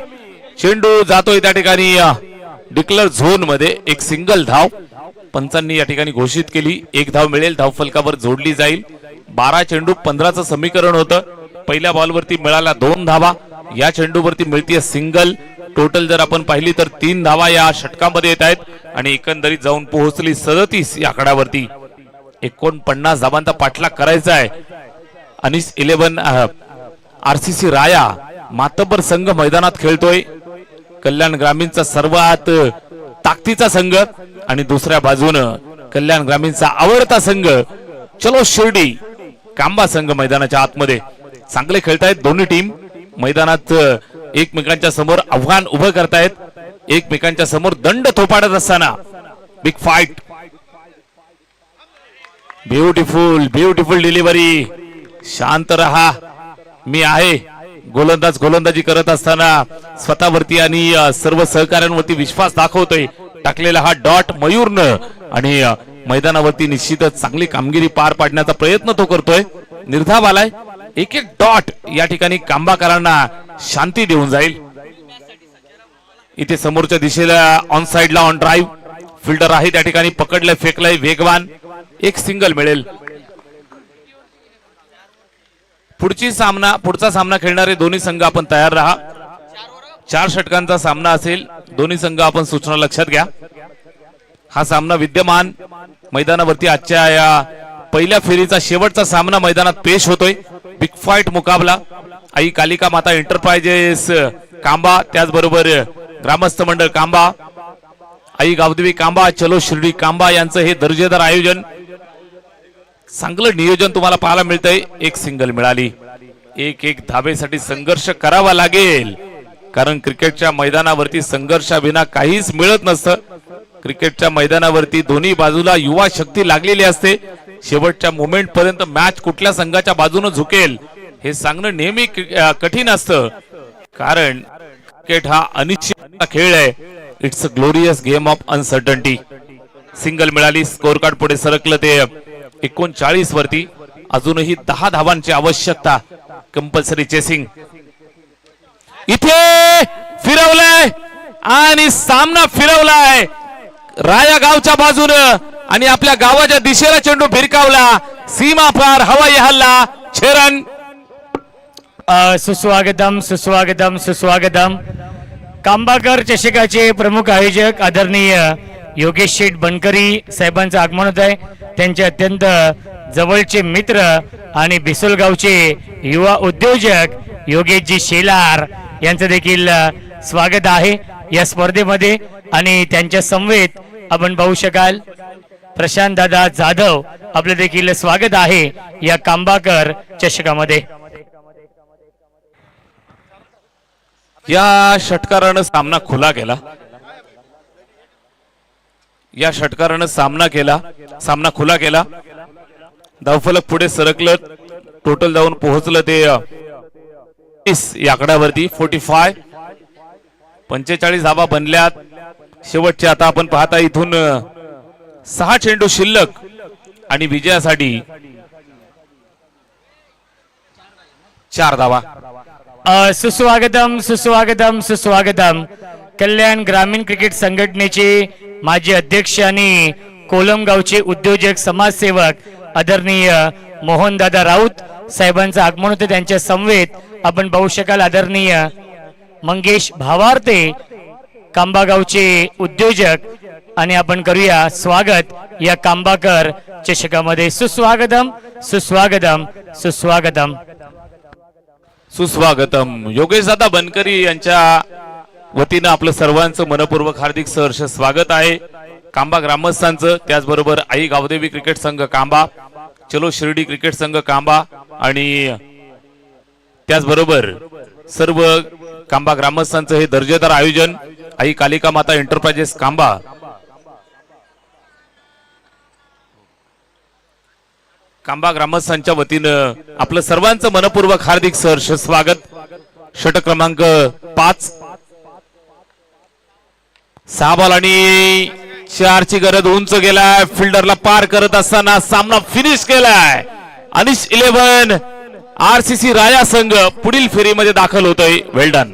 चेंडू जातोय त्या ठिकाणी डिक्लेअर झोन मध्ये. एक सिंगल धाव पंचांनी या ठिकाणी घोषित केली. 1 धाव मिळेल, धाव फलकावर जोडली जाईल. 12 चेंडू 15चं समीकरण होतं. पहिल्या बॉल वरती मिळाला 2 धावा. या चेंडू वरती मिळतीये सिंगल. टोटल जर आपण पाहिली तर 3 धावा या षटकामध्ये येत आहेत आणि एकंदरीत जाऊन पोहोचली 37 या आकड्यावरती. 49 धावांचा पाठलाग करायचा आहे. अनिस 11 RCC राया मातब्बर संघ मैदानात खेळतोय. कल्याण ग्रामीणचा सर्वात ताकदीचा संघ आणि दुसऱ्या बाजूनं कल्याण ग्रामीणचा आवडता संघ चलो शिर्डी कांबा संघ मैदानाच्या आतमध्ये. चांगले खेळतायत दोन्ही टीम. मैदानात एकमेकांच्या समोर आव्हान उभं करतायत. एकमेकांच्या समोर दंड थोपाडत असताना big fight. Beautiful beautiful delivery. शांत रहा, मी आहे. गोलंदाज गोलंदाजी करत असताना स्वतःवरती आणि सर्व सहकाऱ्यांवरती विश्वास दाखवतोय. टाकलेला हा डॉट मयूरनं आणि मैदानावरती निश्चितच चांगली कामगिरी पार पाडण्याचा प्रयत्न तो करतोय. निर्धाव आलाय. एक एक डॉट या ठिकाणी कांबाकरांना शांती देऊन जाईल. इथे समोरच्या दिशेला ऑन साइडला ऑन ड्राईव्ह फिल्डर आहे, त्या ठिकाणी पकडलंय, फेकलंय, वेगवान. एक सिंगल मिळेल. पुढचा सामना खेळणारे दोन्ही संघ आपण तयार राहा. 4 षटकांचा सामना असेल. दोन्ही संघ आपण सूचना लक्षात घ्या. हा सामना विद्यमान मैदानावरती आजच्या या पहिल्या फेरीचा शेवटचा सामना मैदानात पेश होतोय. बिग फाईट मुकाबला. आई कालिका माता एंटरप्राइजेस कांबा, त्याचबरोबर ग्रामस्थ मंडळ कांबा, आई गावदेवी कांबा, चलो शिर्डी कांबा यांचं हे दर्जेदार आयोजन. चांगलं नियोजन तुम्हाला पाहायला मिळतंय. एक सिंगल मिळाली. एक धाबेसाठी संघर्ष करावा लागेल, कारण क्रिकेटच्या मैदानावरती संघर्षाविना काहीच मिळत नसतं. क्रिकेटच्या मैदानावरती दोन्ही बाजूला युवा शक्ती लागलेली असते. शेवटच्या मोमेंट पर्यंत मॅच कुठल्या संघाच्या बाजूने झुकेल हे सांगणं नेहमी कठीण असतं, कारण क्रिकेट हा अनिश्चित खेळ आहे. It's a glorious game of uncertainty. Single मिळाली. स्कोर कार्ड पुढे सरकलं ते 39 वरती. अजूनही 10 धावांची आवश्यकता. Compulsory chasing. इथे फिरवलाय आणि सामना फिरवलाय राया गावच्या बाजूनं आणि आपल्या गावाच्या दिशेला चेंडू भिरकावला. सीमा पार हवाई हल्ला. 6 रन. सुस्वागतम सुस्वागतम सुस्वागतम. कांबाकर चषकाचे प्रमुख आयोजक आदरणीय योगेश शेठ बनकरी साहेबांचं आगमन होत आहे. त्यांचे अत्यंत जवळचे मित्र आणि बिसोलगावचे युवा उद्योजक योगेशजी शेलार यांचं देखील स्वागत आहे या स्पर्धेमध्ये. आणि त्यांच्या समवेत आपण पाहू शकाल प्रशांत दादा जाधव आपलं देखील स्वागत आहे या कांबाकर चषकामध्ये. या षटकारानं सामना खुला केला. या षटकारानं सामना खुला केला. धावफलक पुढे सरकलं, टोटल जाऊन पोहोचलं ते 30 या आकड्यावरती 45. 45 धावा बनल्यात शेवटचे. आता आपण पाहता इथून 6 चेंडू शिल्लक आणि विजयासाठी 4 धावा. सुस्वागतम सुस्वागतम सुस्वागतम. कल्याण ग्रामीण क्रिकेट संघटनेचे माजी अध्यक्ष आणि कोलम गावचे उद्योजक समाजसेवक आदरणीय मोहनदादा राऊत साहेबांचं आगमन होते. त्यांच्या समवेत आपण पाहू शकाल आदरणीय मंगेश भावार्ते कांबा गावचे उद्योजक. आणि आपण करूया स्वागत या कांबाकर चषकामध्ये. सुस्वागतम सुस्वागतम सुस्वागतम सुस्वागतम. योगेश दादा बनकरी यांच्या वतीनं आपलं सर्वांचं मनपूर्वक हार्दिक सहर्ष स्वागत आहे. कांबा ग्रामस्थांचं, त्याचबरोबर आई गावदेवी क्रिकेट संघ कांबा, चलो शिर्डी क्रिकेट संघ कांबा आणि त्याचबरोबर सर्व कांबा ग्रामस्थांचं हे दर्जेदार आयोजन आई कालिका माता एंटरप्राइजेस कांबा. कांबा ग्रामस्थांच्या वतीनं आपलं सर्वांचं मनपूर्वक हार्दिक सहर्ष स्वागत. षटक क्रमांक 5. 6 बॉल आणि 4 ची गरज. उंच गेलाय, फिल्डरला पार करत असताना सामना फिनिश केलाय. अनिश 11 RCC राया संघ पुढील फेरीमध्ये दाखल होतोय. वेल डन.